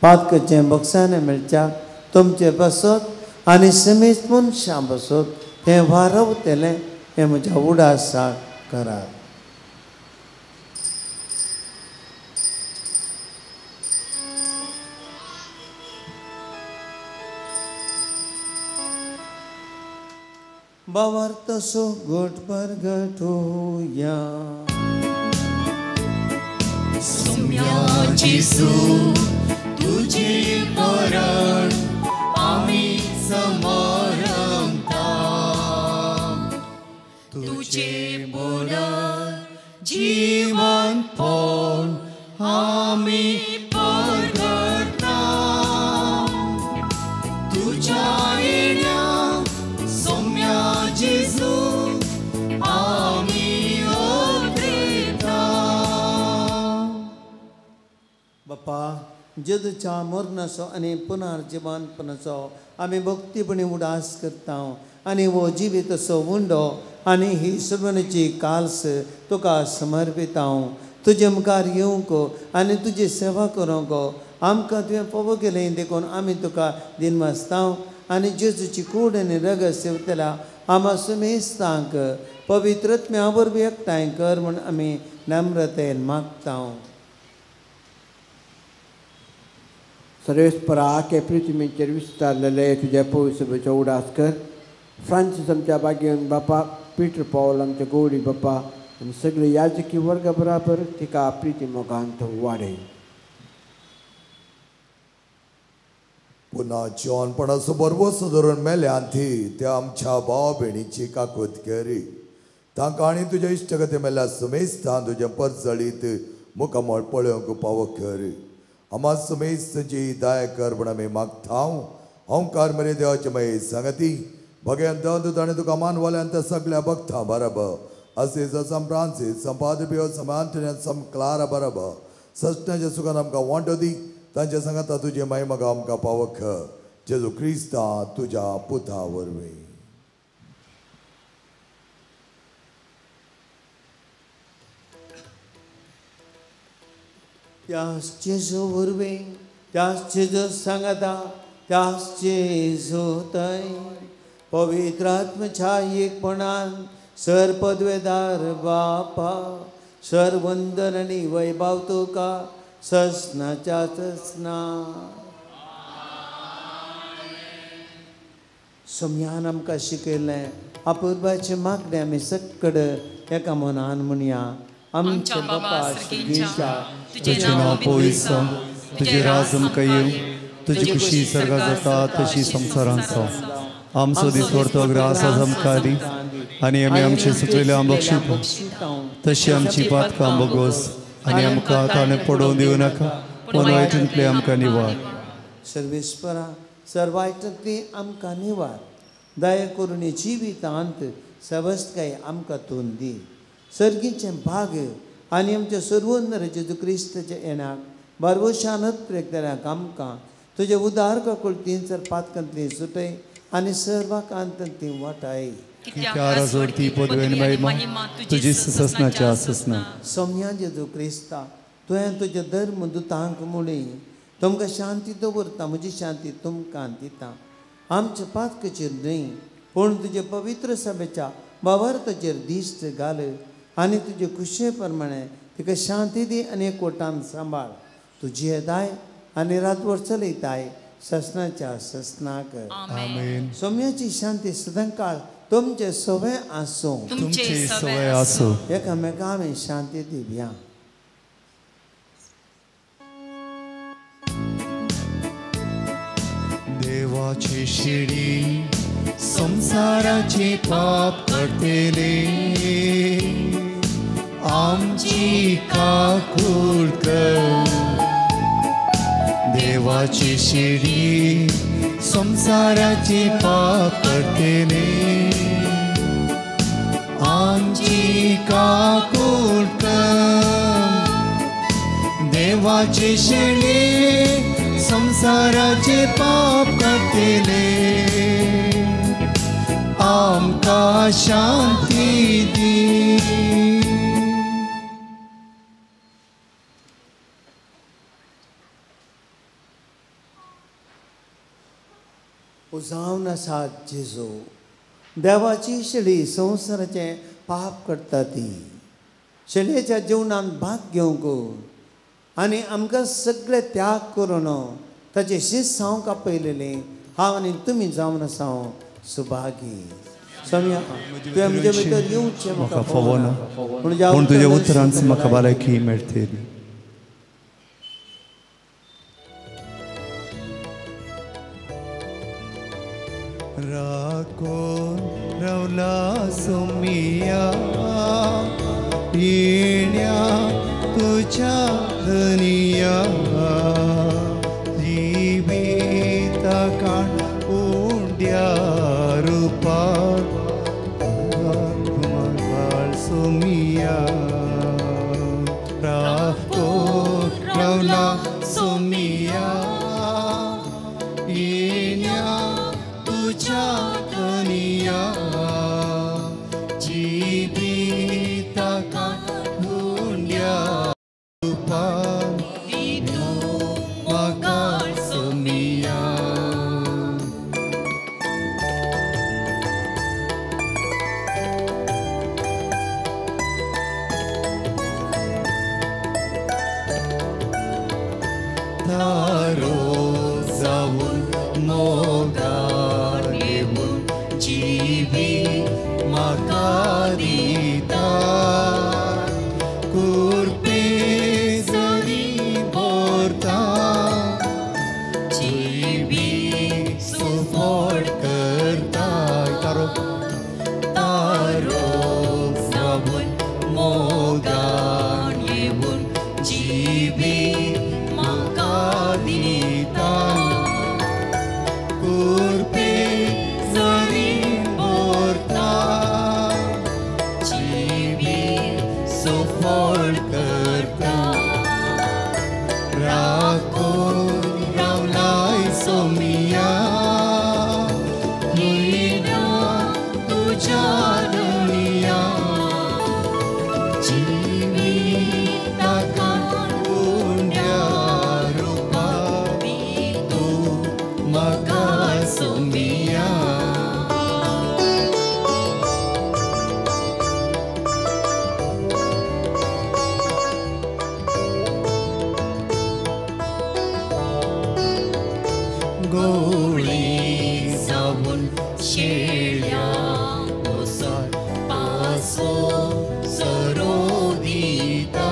पातकाचें बक्षांनी मेळच्याक तुमचे बसत आनी समेस्त मनशां बसत हें वारवतलें हें म्हज्या उडासाक करात. बावार्थ सो घोटभर घटोया सौम्या जेसू तुझे मरण आम्ही समरंता तुझे मरण जीवनपण आम्ही परगटा तुझ्या येण्या सौम्या जेसू आम्ही ओळखता. बापा जेजूच्या मरणाचो आनी पुनर्जिवनपणाचो आमी भक्तीपणी उडास करता आनी हो जिवीत असो उंडो आनी ही सर्वनाची काल्स तुका समर्पिता. तुजे मुखार येवंक आनी तुजी सेवा करूंक आमकां तुवें फोव केलें देखून आमी तुका दिन वाजता आनी जेजूची कूड आनी रगत सेवतल्या आमा समेस्तांक पवित्रत्म्या वरवीं एकठांय कर म्हूण आमी नम्रतेन मागता. सर्वेस्परा के पृथ्वीचेर विस्तारलेले तुज्या पवित्र सभेचो उडास कर. फ्रांसीस आमच्या बागेन बापा पिटर पॉल आमच्या गौरी बापा आनी सगळे याजकी वर्गा बराबर तिका प्रिती मोगांत वाडय. पुन्हा जेवणपणाचो बरवसो धरून मेल्यान ती त्या आमच्या भाव भयणीची काकूत करी तांकां आनी तुज्या इश्टगते मेल्या समेस्तान तुजें परजळीत मुखामळ पळोवंक पावो कर. आमा समेस्तची दया कर म्हण आमी मागता. ओंकार मरे देवाचे मागीर सांगती भगवान देव ताणें तुका मानवाल्यान त्या सगळ्या भक्तां बरोबर असे सम फ्रांसीस संपादपियो सम आंटोनियो सम क्लारा बरोबर सस्त्याच्या सुखान आमकां वांटो दी तांच्या सांगाता तुजे महिमा आमकां पावक जेजू क्रिस्ता तुज्या पुता वरवीं. त्याच जेजू वरवीं त्याच जेजू सांगाता त्याच जेजू थंय पवित्र आत्म्याच्या एकपणान सर पदवेदार बापा सर वंदन आनी वैभव तुका ससनाच्या ससना. सोम्यान आमकां शिकयलें अपुर्बाचे मागणे आमी सकड एका मनान म्हणया. आमच्या बापा सुगीच्या तुझे नाव पवित्र तुझे राज आमकां येवं तुजी खुशी सर्गा जाता तशी संवसारांत जावं. आमचो दीस व्हरतो ग्रास आज आमकां दी आनी आमी आमचे सुचयले आम बक्षिता तशी आमची पातकां बोगोस आनी आमकां ताणें पडोवन दिवं नाका पूण वायटांतले आमकां निवार. सर्वेस्परा सर्वायटांतली आमकां निवार दया करून जिवितांत सवस्तकाय आमकां तोंड दी. सर्गीचें भाग आनी आमच्या सर्वोन्नर जेजू क्रिस्ताच्या येण्याक बरवशानत प्रेगतऱ्याक आमकां तुजे उदार ककुळतीन सर पातकांतली सुटय आनी सर्वांकांत वाटाय. कित्याक जोडती पदवेन महिमा तुजी ससनाच्या ससना. सौम्या जेजू क्रिस्ता तुवें तुजे धर्म दुतांक मुळी तुमकां शांती दवरता म्हजी शांती तुमकां दिता. आमच्या पातकाचेर न्हय पूण तुजे पवित्र सभेच्या बावार्थाचेर दिश्ट घाल आनी तुजे खुशे प्रमाणे तिका शांती दी आनी एकवटान सांबाळ. तुजी येदाय आनी रातभर चलयताय ससनाच्या ससनाक. आमेन. सौम्याची शांती सदांकाळ तुमचे सवय आसूं. तुमची सवय आसूं. एकामेका आमी शांती दिवया. देवाची शिडी संसाराचे पाप करतेले आमची काकूळ कर. देवाची शिडी संसाराचे पाप करतेले आमची काकूळ कर. देवाची शिडी संसाराचे पाप करतेले आमकां शांती दी. उजावन आसात जेजू. देवाची शिडी संवसाराचे पाप करता ती. शिडेच्या जिवनांत भाग घेवंक आनी आमकां सगळे त्याग करून ताचे शीस हांव आपयलेले हांव आनी तुमी जावन आसा सुभागी. सौम्या तुवें म्हजे भितर येवचें म्हाका फवना पूण तुज्या उतरांच म्हाका भलायकी मेळटली. राखून रावला सौम्या येण्या तुझ्या धनिया. जिविता काळ उंड्या रुपार बाळ सौम्या. राखून रावला सौम्या येण्या तुझ्या धनिया. जिविता काळ उंड्या रुपार म्हाका सौम्या. तारो जाऊन मोगान येऊन जिवी म्हाका दिता. कुर्पे जरी भरता जिवी सुफोड करता. तारो तारो जाऊन मोगान येऊन जिवी म्हाका दिता. कुर्पे जरी भरता जिवी सुफोड करता. राखून रावलाय सौम्या येण्या तुझ्या धनिया. जिविता काळ उंड्या रुपार तूं म्हाका सौम्या. गोळी जाऊन शेळ्या ओसार पासो सरो दिता.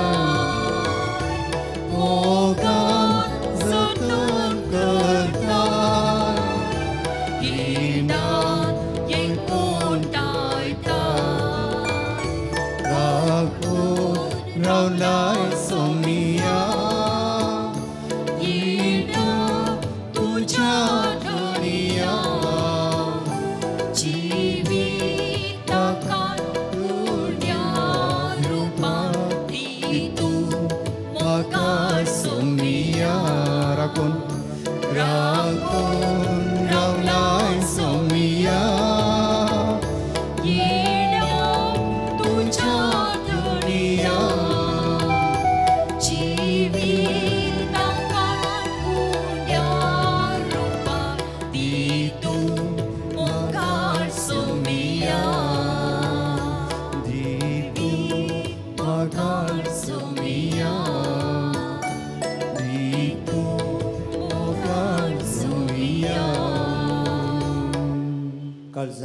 मोगान जतन करता. हिंडात एकवटायता. राखून रावलाय सौम्या येण्या तुझ्या धनिया. जिवी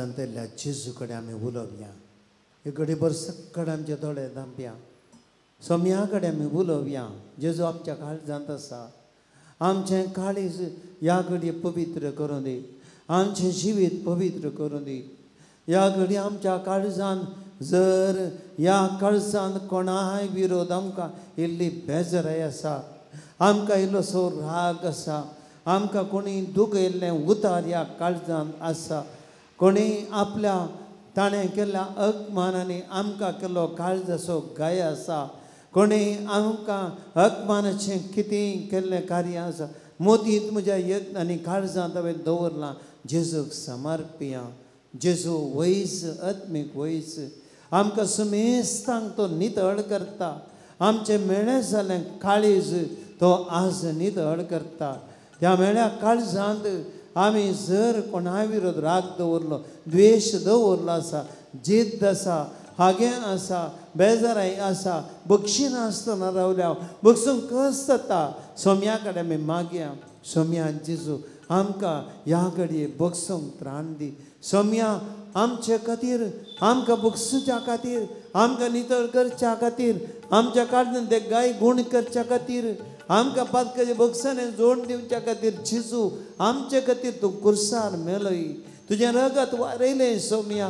जाणटेल्या जेजू कडेन आमी उलोवया. एक घडीभर सक्कड आमचे दोळे धांपया. सोम्या कडेन आमी उलोवया. जेजू आमच्या काळजांत आसा. आमचें काळीज ह्या घडये पवित्र करूं दी. आमचें जिवीत पवित्र करूं दी. ह्या घडी आमच्या काळजांत जर ह्या काळजांत कोणाय विरोध आमकां इल्ली बेजाराय आसा, आमकां इल्लोसो राग आसा, आमकां कोणी दूख येयल्लें उतार ह्या काळजांत आसा, कोणी आपल्या ताणें केल्ल्या अपमानांनी आमकां केल्लो काळजाचो गाय आसा, कोणी आमकां अपमानाचें कितें केल्लें कार्य आसा, मोतींत म्हज्या यत्नांनी काळजांत हांवें दवरलां. जेजूक समर्पया. जेजू वयस आत्मीक वयस आमकां समेस्तांक तो नितळ करता. आमचें मेळें जाल्लें काळीज तो आज नितळ करता. त्या मेळ्या काळजांत आमी जर कोणाय विरोध राग दवरलो, द्वेश दवरलो आसा, जिद्द आसा, हागे आसा, बेजाराय आसा, बक्षी नासतना रावल्या, बक्षूंक कस जाता, सोम्या कडेन आमी मागया. सोम्या जेजू आमकां ह्या घडये बक्षूंक त्राण दी. सोम्या आमचे खातीर, आमकां बक्षुच्या खातीर, आमकां नितळ करच्या खातीर, आमच्या काळजांत ते गाय गूण करच्या खातीर, आमकां पातकाच्या बक्षांनी जोड दिवच्या खातीर जेजू आमचे खातीर तूं कुर्सार मेलय. तुजें रगत वारयलें सोम्या.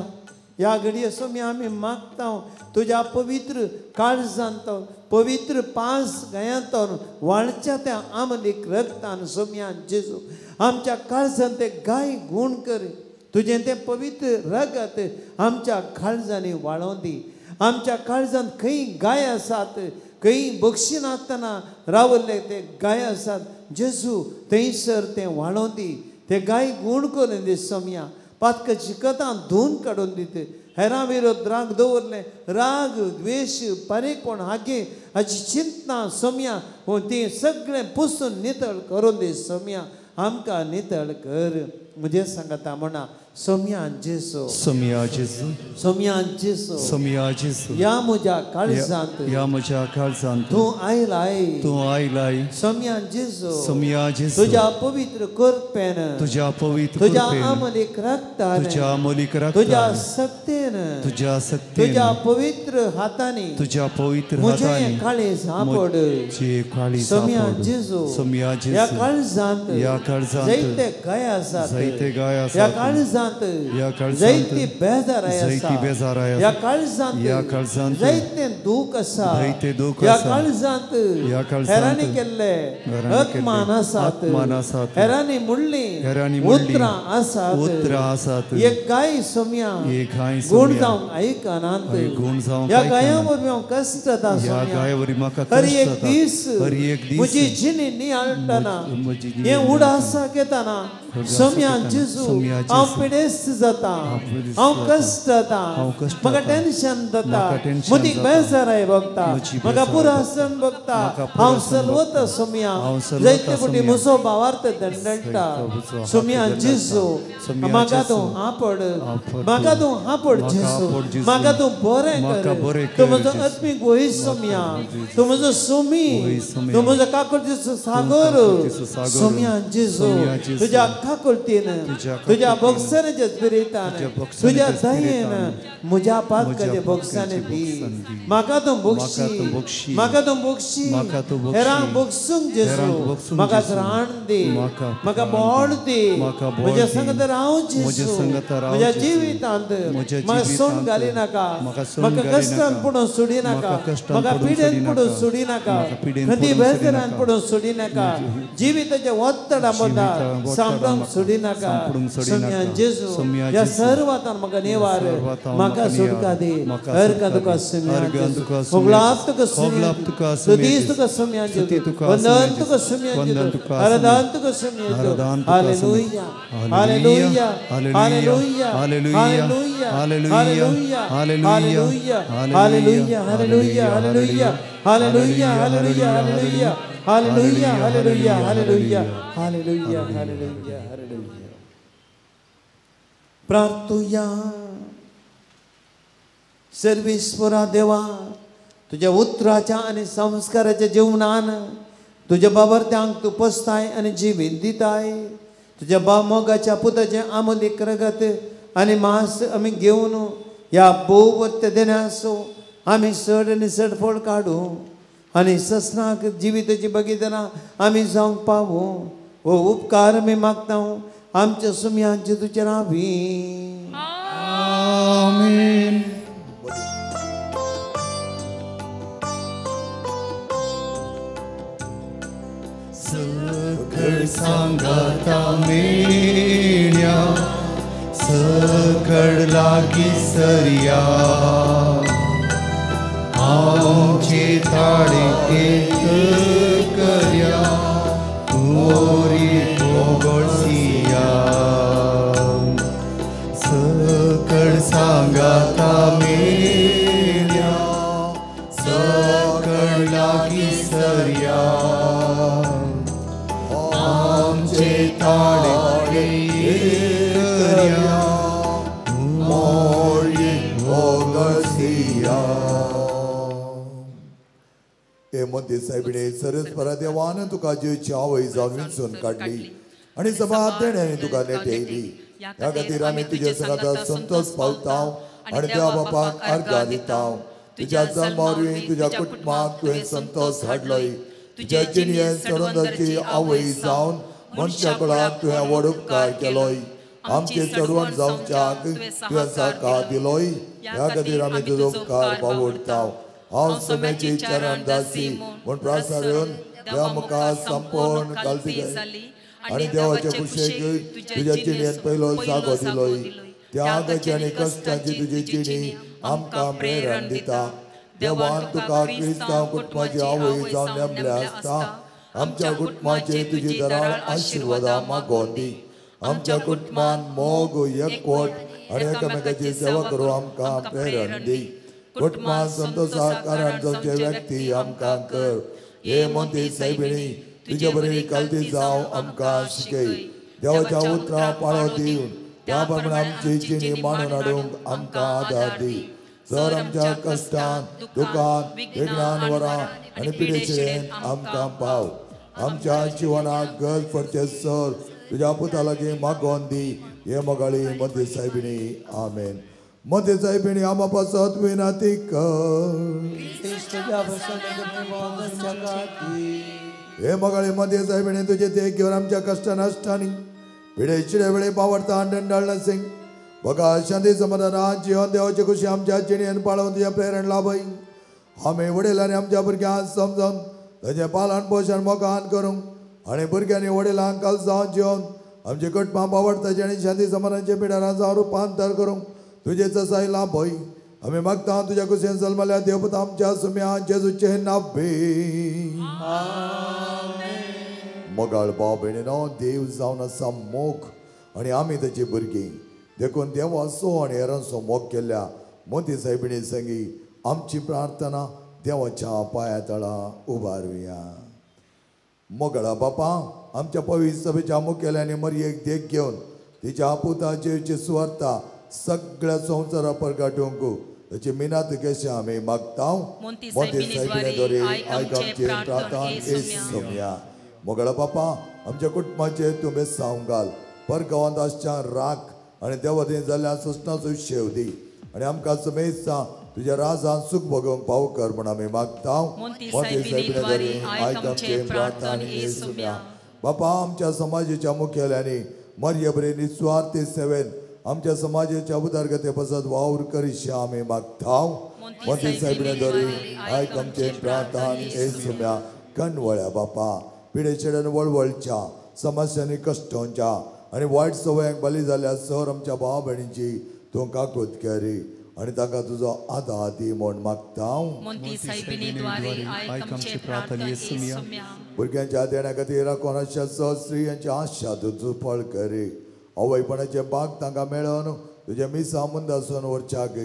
ह्या घडये सोम्या आमी मागता तुज्या पवित्र काळजांत, पवित्र पांच गायांत वाळच्या त्या आमलीक रगतान सोम्या जेजू आमच्या काळजांत ते गाय गूण कर. तुजें तें पवित्र रगत आमच्या काळजांनी वाळों दी. आमच्या काळजांत खंय गाय आसात, खंय बक्षी नासतना रावल्ले ते गाय आसात, जेजू थंयसर तें वाळों दी. ते गाय गूण करून दी सोम्या. पातकाची कथां धुवन काडून दित. हेरां विरोध राग दवरले, राग द्वेश पारेपण हागे हाची चिंता सोम्या ती सगळें पुसून नितळ करून दी. सोम्या आमकां नितळ कर. म्हजें सांगता म्हणा सोम्या जेजू, सोम्या जेजू, सोम्या जेजू, सोम्या जेजू, या म्हज्या काळजांत, या म्हज्या काळजांत तूं आयलाय, तूं आयलाय. सोम्या जेजू, सोम्या जेजू, तुज्या पवित्र कोरपेन, तुज्या पवित्र तुज्या कोरपेन, आमलीक रक्तान, तुज्या आमलीक रक्तान, तुज्या सक्तेन, तुज्या सक्तेन, तुज्या पवित्र हातांनी, तुज्या पवित्र म्हजें हातांनी काळीज आपड. जे काळीज सोम्या आपड. जेजू, सोम्या जेजू, ह्या काळजांत, ह्या काळजांत जायते गाय आसात, जायते गाय आसात, ह्या काळजांत ह्या काळजांत जायती बेजाराय आसा, जायती बेजाराय आसा, ह्या काळजांत ह्या काळजांत जायते दूख आसा, जायते दूख ह्या आसा, काळजांत ह्या काळजांत हेरांनी केल्ले अपमान आसात, अपमान आसात, हेरांनी मुडली उतरां आसात, उतरां आसात. एक गाय सोम्या एक गाय गूण सोम्या जावंक आयकनात, गूण जावंक ह्या आयकनात. गाया वरवीं हांव कश्ट जाता ह्या सोम्या. गाया वरवीं म्हाका हर कश्ट एक जाता. दीस हर एक दीस म्हजी जिणी नियाळटना, म्हजी जिणी हें उडासाक येताना सोम्या जेजू सोम्या जेजू, हांव पिडेस्त जाता, हांव कश्ट जाता, म्हाका टेन्शन जाता, म्हाका टेन्शन मदीं जाता. बेजाराय भोगता, म्हजी म्हाका बेजाराय पुरासन भोगता, म्हाका हांव पुरासन सलवता भोगता. सोम्या, हांव सलवता जायते फावटी सोम्या. म्हजो भावार्थ दंडळटा. म्हजो सोम्या हात जेजू सोम्या म्हाका जेजू, तूं आपड, आपड म्हाका तूं आपड म्हाका जेजू, आपड जेजू. म्हाका तूं बरें म्हाका बरें कर, तूं कर म्हजो जेजू. आत्मीक वयस सोम्या, तूं म्हजो सोमी, वयस सोम्या. तूं म्हजो काकुळटीचो सागर, काकुळटीचो सागर. सोम्या जेजू, सोम्या जेजू. तुज्या काकुळटीन, तुज्या बक्षांच्या स्पिरितान, तुज्या बक्षांच्या तुज्या स्पिरितान, दयेन म्हज्या पातकाच्या बक्षांनी दी. म्हाका तूं म्हाका तूं बक्षी, बक्षी, म्हाका तूं बक्षी, म्हाका तूं बक्षी, हेरांक बक्षूंक जेजू, हेरांक बक्षूंक म्हाका जेजू. त्राण दी, म्हाका म्हाका त्राण बोड दी, म्हाका बोड म्हज्या दी. संगत राव म्हज्या जेजू, संगत राव म्हज्या जेजू. जिवितांत म्हज्या म्हाका सोड जिवितांत घाली नाका, म्हाका सोड म्हाका घाली कश्टान नाका. पडून सोडी नाका, म्हाका कश्टान म्हाका पडून पिडेन सोडी पडून नाका. सोडी नाका, म्हाका पिडेन खंयची पडून सोडी बेजारान नाका. पडून सोडी नाका, जिविताच्या वत्तडा मदा जिविताच्या सांपडूंक वत्तडा सोडी नाका. सांपडूंक सोडी सोम्या नाका. जेजू, सोम्या ह्या जेजू. सर्वातान म्हाका निवार, सर्वातान म्हाका म्हाका सुटका निवार. दी, म्हाका हरका सुटका तुका दी. सोम्या हरका जेजू, तुका सोम्या होगलाप जेजू. तुका सोम्या होगलाप जेजू, तुका सोम्या स्तुतीस जेजू. तुका सोम्या स्तुती जेजू, तुका वंदन सोम्या तुका जेजू. सोम्या वंदन जेजू, तुका आराधन सोम्या तुका सोम्या जेजू. आराधन तुका हालेलुया, सोम्या. Hallelujah, hallelujah, hallelujah, hallelujah, hallelujah, hallelujah, hallelujah, hallelujah, hallelujah, hallelujah, hallelujah, hallelujah, hallelujah, hallelujah, hallelujah, hallelujah, hallelujah, hallelujah, hallelujah. प्रार्थुया. सर्वेश्वरा देवा, तुझ्या उतराच्या आणि संस्काराच्या जीवनान तुझ्या बाबरत्यांक तू पसताय आणि जिवीत दिताय. तुझ्या मोगाच्या पुताचे आमलीक रगत आनी मास आमी घेवन ह्या भोवत्य देण्यासो आमी चड आनी चड फळ काडू आनी ससनाक जिविताची बगीतना आमी जावंक पावू हो उपकार आमी मागता आमच्या सुमयांचे तुजे नांवी आमीन. सकळ सांगाता मेण्या सकळ लागी सरया आमचे ताळे एक करया मोरी पोगळसिया सकळ सांगाता मेण्या सकळ लागी सरया आमचे ताळे एक करया मोरी पोगळसिया. हे मध्ये साहेबीने सरस्परा देवान तुका जीवची आवय जावन विंचून काढली आणि सभा देण्याने तुका नेटयली. ह्या खातीर आमी तुजे सगळ्यात संतोष पावता आणि देवा बापाक अर्घा दिता. तुज्या जल्मावरी तुज्या कुटुंबाक तुवें संतोष हाडलोय. तुज्या जिणेंत चडोंदाची आवय जावन मनशा कुळाक तुवें व्हड उपकार केलोय. आमचे चडवण जावच्याक तुवें साकार दिलोय. ह्या खातीर आमी तुजो उपकार पावोडता. हांव समेची चरण दासी म्हूण प्रासारून देवा मुखार संपूर्ण कालती आनी देवाच्या कुशेक तुज्या जिणेंत पयलो जागो दिलोय. त्यागाची आनी कश्टांची तुजी जिणी आमकां प्रेरण दिता. देवान तुका क्रिस्तांव कुटुंबाची आवय जावन नेमले आसता आमच्या कुटुंबाचे तुजी दराळ आशिर्वादां मागोवन दी. आमच्या कुटुंबान मोग एकवट आनी एकामेकाची सेवा करूं आमकां प्रेरण दी. कुटुंबात संतोषाक कारण जावचे व्यक्ती आमकां कर. हे मोदी साहेबिणी तुजे बरी कालती जावं आमकां शिकय. देवाच्या उतरां पाळो दिवन त्या प्रमाणे आमची जिणी मांडून हाडूंक आमकां आदार दी. जर आमच्या कश्टांत दुखांत विघ्नान वरां आनी पिडेशिरेंत आमकां पाव. आमच्या जिवनाक गरज पडचे सर तुज्या पुता लागीं मागोवन दी. हे मोगाळी मोदी साहेबिणी आमेन. मोदी साहेबिणी आमा पासत विनंती कर. हे मोगाळी मोदी साहेबिणी तुजे ते घेवन आमच्या कश्ट नश्टांनी पिडेशिरे वेळे पावडता आंडण सिंग बघा शांती समाधानात जीवन देवाची खुशी आमच्या जिणेन पाळोवन तुझे प्रेरण लाभय. आमी वडिलांनी आमच्या भुरग्यांक समजून ताचें पालन पोशण मोगान करूंक आनी भुरग्यांनी वडिलांक काल जावन जिवन आमचे कुटुंबां पावडताचे आनी शांती समाधानाचे पिडारां जावन रुपांतर करूंक तुझे ससाय लाभय. आमी मागता तुज्या कुशेन जल्मल्या देवपुता आमच्या सुम्या जेजूचे नांवे. मोगाळ भाव भयणीनो देव जावन आसा मोग आनी आमी ताची भुरगीं देखून देवाचो आनी हेरांचो मोग केल्ल्या मोदी साहेबिणी संगी आमची प्रार्थना देवाच्या पांया तळा उबारुया. मोगळा बापा आमच्या पवित्र सभेच्या मुखेल्यांनी मरयेक देख घेवन तिच्या पुताचे सुवार्ता सगळ्या संवसारा परगाटूंक ताची मिनात कशें आमी मागता. मोदी साहेबिणीद्वारे आयक आमची प्रार्थना येसुया. मोगळा बापा आमच्या कुटुंबाचे तुवें सावंक घाल. परगांवांत आसच्या राख आनी देवादीन जाल्ल्या सुस्नाचो शेव दी आनी आमकां समेस्ता तुज्या राजान सुख भोगोवंक पाव कर म्हूण आमी मागता. मोदी साहेबिणीद्वारे आयक आमची प्रार्थना येसुया. बापा आमच्या समाजाच्या मुखेल्यांनी मर्य बरे निस्वार्थी सेवेन आमच्या समाजाच्या उदारगते पसत वावर करीशे आमी मागता. मोदी साहेबिणीद्वारे आयक आमची प्रार्थना येसुया. कणवळ्या बापा पिडेचेड्यान वळवळच्या समस्यांनी कश्टांच्या आनी वायट सवयांक बली जाल्ल्या सर आमच्या भाव भयणींची तूं काकूत करी आनी ताका तुजो आदार दी म्हूण मागता. भुरग्यांच्या देण्या खातीर कोणाच्या सहस्त्री यांच्या आशा तुजो फळ करी. अवयपणाचे भाग तांकां मेळोन तुजे मिसा मुंदासून व्हरच्याक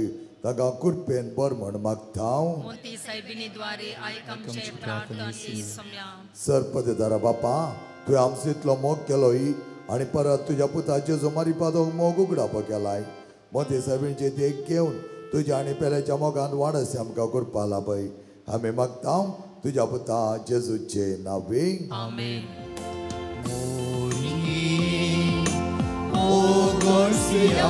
ताका कृपेन बर म्हण मागता. सरपदेदारा बापा तुवें आमचो इतलो मोग केलोय आनी परत तुज्या पुताचे जुमारी पादोक मोग उगडाप केलाय. मोदी साहेबींचे देख घेवन तुज्या आनी पेल्याच्या मोगान वाडस आमकां करपा लाभय. आमी मागता तुज्या पुता जेजूचे नांवे. O Garcia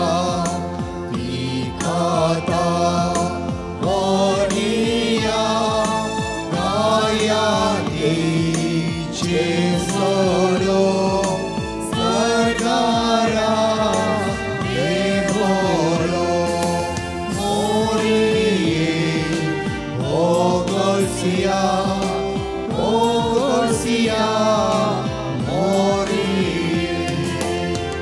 सोडो सरकारा देवोलो मोरिये ओ गर्सिया मोरिये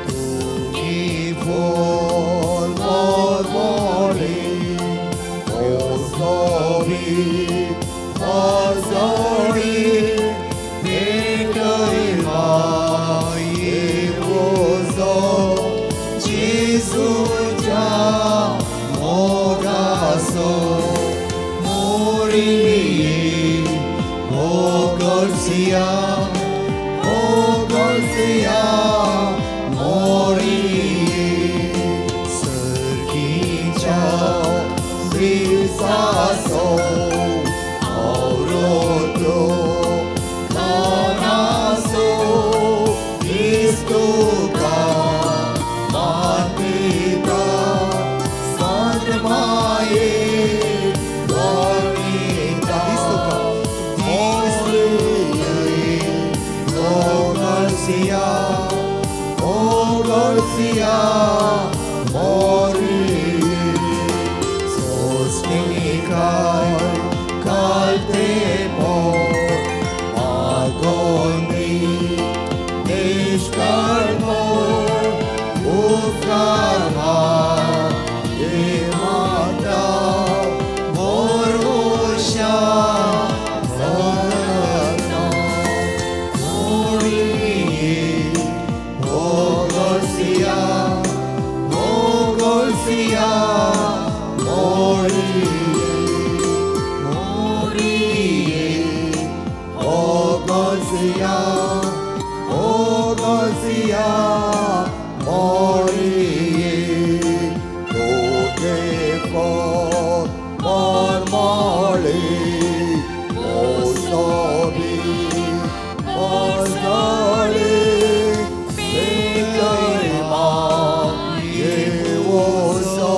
तुकी बोल बोल बोले ओ Sobi Azori, Bekai Rozo, Jesus ja Mogaso, Mori, O Garcia, Mori, Sergicha, Risaso. Auroto, Manaso, Istuka, Manita, Santamaye, Dormita, Istuka, O Garcia, Mori, Sostenikai, Caltemo, Agoni, Nishkarmo, Ufkarma, Yemata, Borusha, Zorana, Moriye, O Garcia, Moriye. Garcia, Moriye, Toge for Marmale, Osabi, Osale, Bekarima, Yewoso,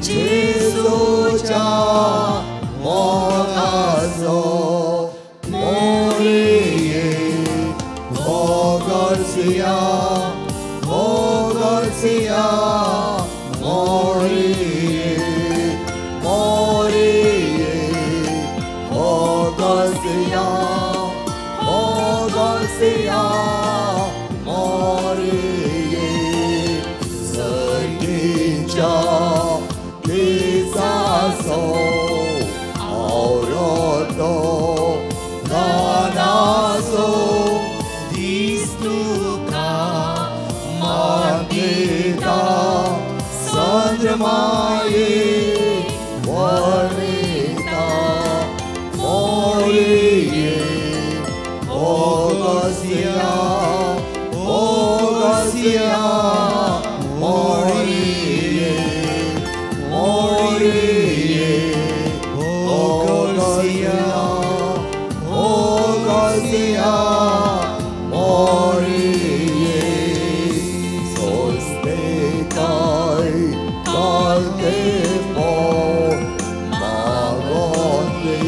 Jesus ja, Mogaso, Moriye, Garcia, Moriye, O Garcia, Moriye, Sergicha, Kisaso, Auroto, Nanaso, Sandramaye, Varnita, Moriye, O Garcia, Moriye, O Garcia, Moriye, Solstekai, Caltemo, Magoni,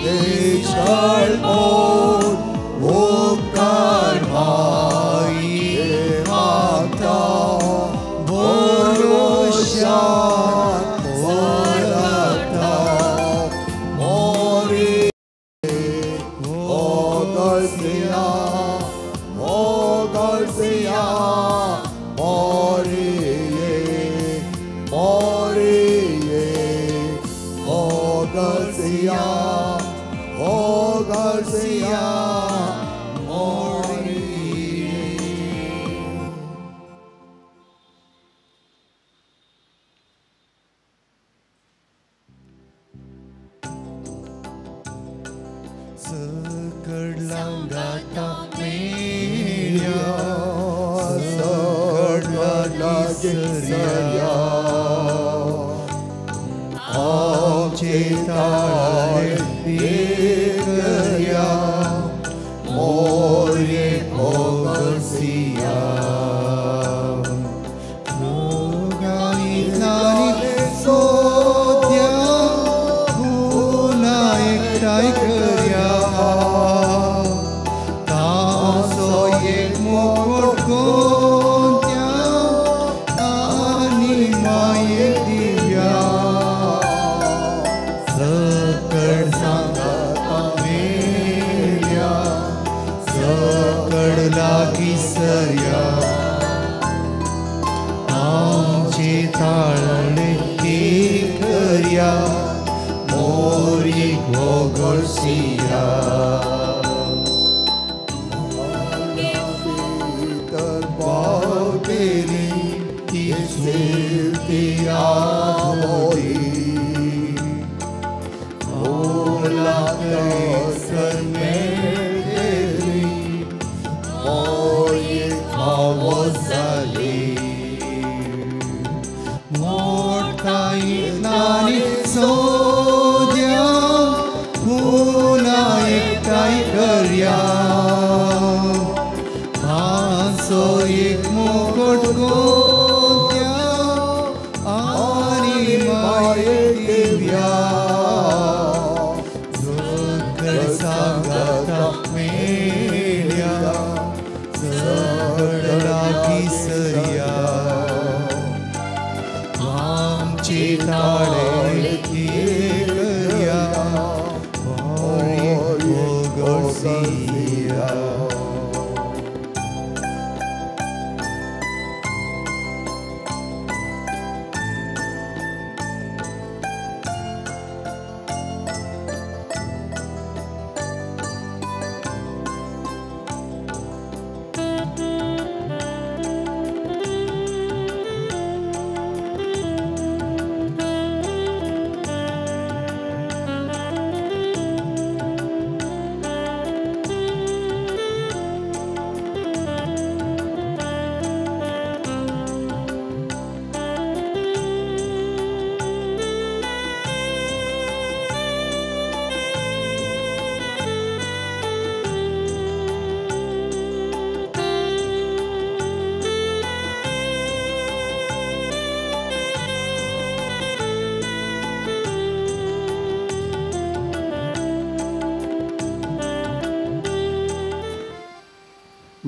Nishalmo, Ukarma, Yemata, Borusha, Zorata, Mori, O Garcia, Moriye, O Garcia, Moriye. Sekedlang gata media, sekedlang seria, cita kerja, Mori O Garcia, कोणत्या आणि माये दिव्या सकड सांगा मेल्या सकड लागी सर्या आमचे ताळणे ते कर्या मोरी घोगळसिया तर बावटेरी ती सेवती आमोरी ओला कर मेरी मोरी खावो झाली मोठाई नानी सोद्या पुन्हा एकटाई कर्या हांसो एक मुकुट गोद्या आणि माये दिव्या जोकर सांगाता मेल्या सकड लागी सर्या आमचे ताळे कर्या घोगळसिया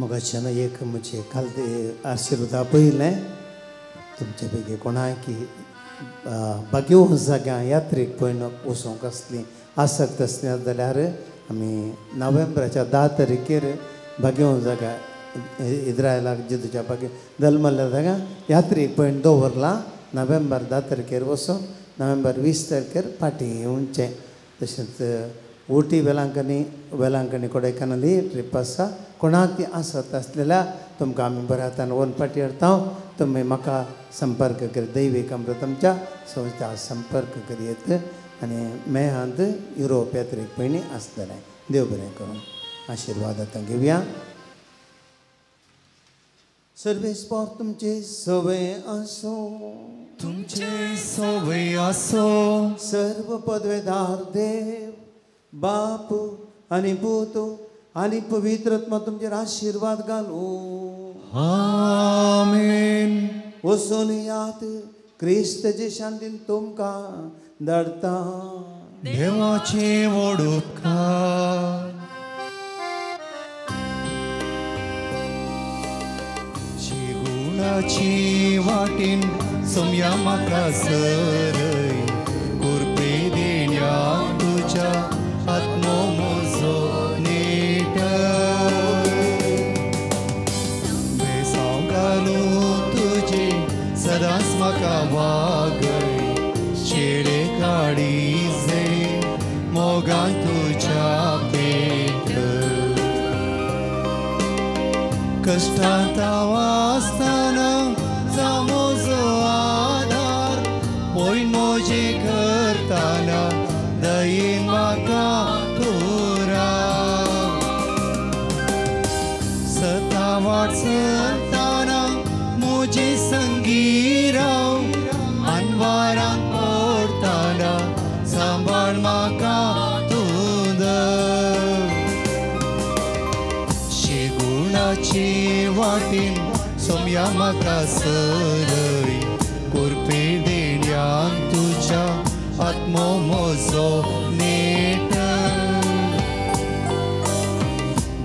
मगाच्यान एक म्हणजे काल ते आशिर्वादा पयलें तुमचे पैकी कोणाय की बागेव जाग्या यात्रेक पळय वचोंक असली आसक्त असली जाल्यार आमी नोव्हेंबराच्या 10 तारखेर बागेव जाग्या इस्रायलाक जेजूच्या बागे दलमल्ल्या जाग्या यात्रेक पळय दवरला नोव्हेंबर 10 तारखेर वचून नोव्हेंबर 20 तारखेर फाटीं येवचें तशेंच ऊटी वेलांकनी कोडायकनाली ट्रीप आसा कोणाक ती आसत आसलेल्या तुमकां आमी बऱ्या हातान वन फाटी हाडटा तुमी म्हाका संपर्क कर दैवीक अमृत आमच्या संस्था संपर्क करीत आनी मेहांत युरोप यात्रेक पयलीं आसतलें देव बरें करून आशिर्वाद आतां घेवया सर्वेस्पर तुमचे सवय आसो तुमचे सवय आसो सर्व पदवेदार देव बाप आनी पूत आनी पवित्रत्मा तुमचेर आशिर्वाद घालूं आमेन वचून यात क्रिस्ताचे शांतीन तुमकां धाडटा देवाचे व्हड उपकार जीवनाची वाटेन सोम्या म्हाका सरय कुरपे देण्या तुज्या आत्मो म्हजो नेट बेसांव घालूं तुजे सदांच म्हाका वागय चेडे काडीजे मोगान तुज्या पेट कश्टांत हांव आसतना जा म्हजो आदार पळय म्हजे करतना दयेन म्हाका पुरा सता वाट चलतना म्हजी संगी राव अनवारान पडतना सांबाळ म्हाका तूं शेगुणाचे वाटेन सोम्या म्हाका सरय कुरपे देण्यान तुज्या आत्मो म्हजो नेट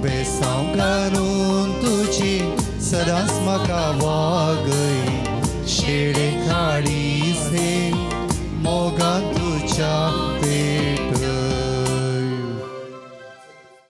बेसांव घालून तुजी सदांच म्हाका वागय शेडे खाडी से मोगा तुझ्या पेट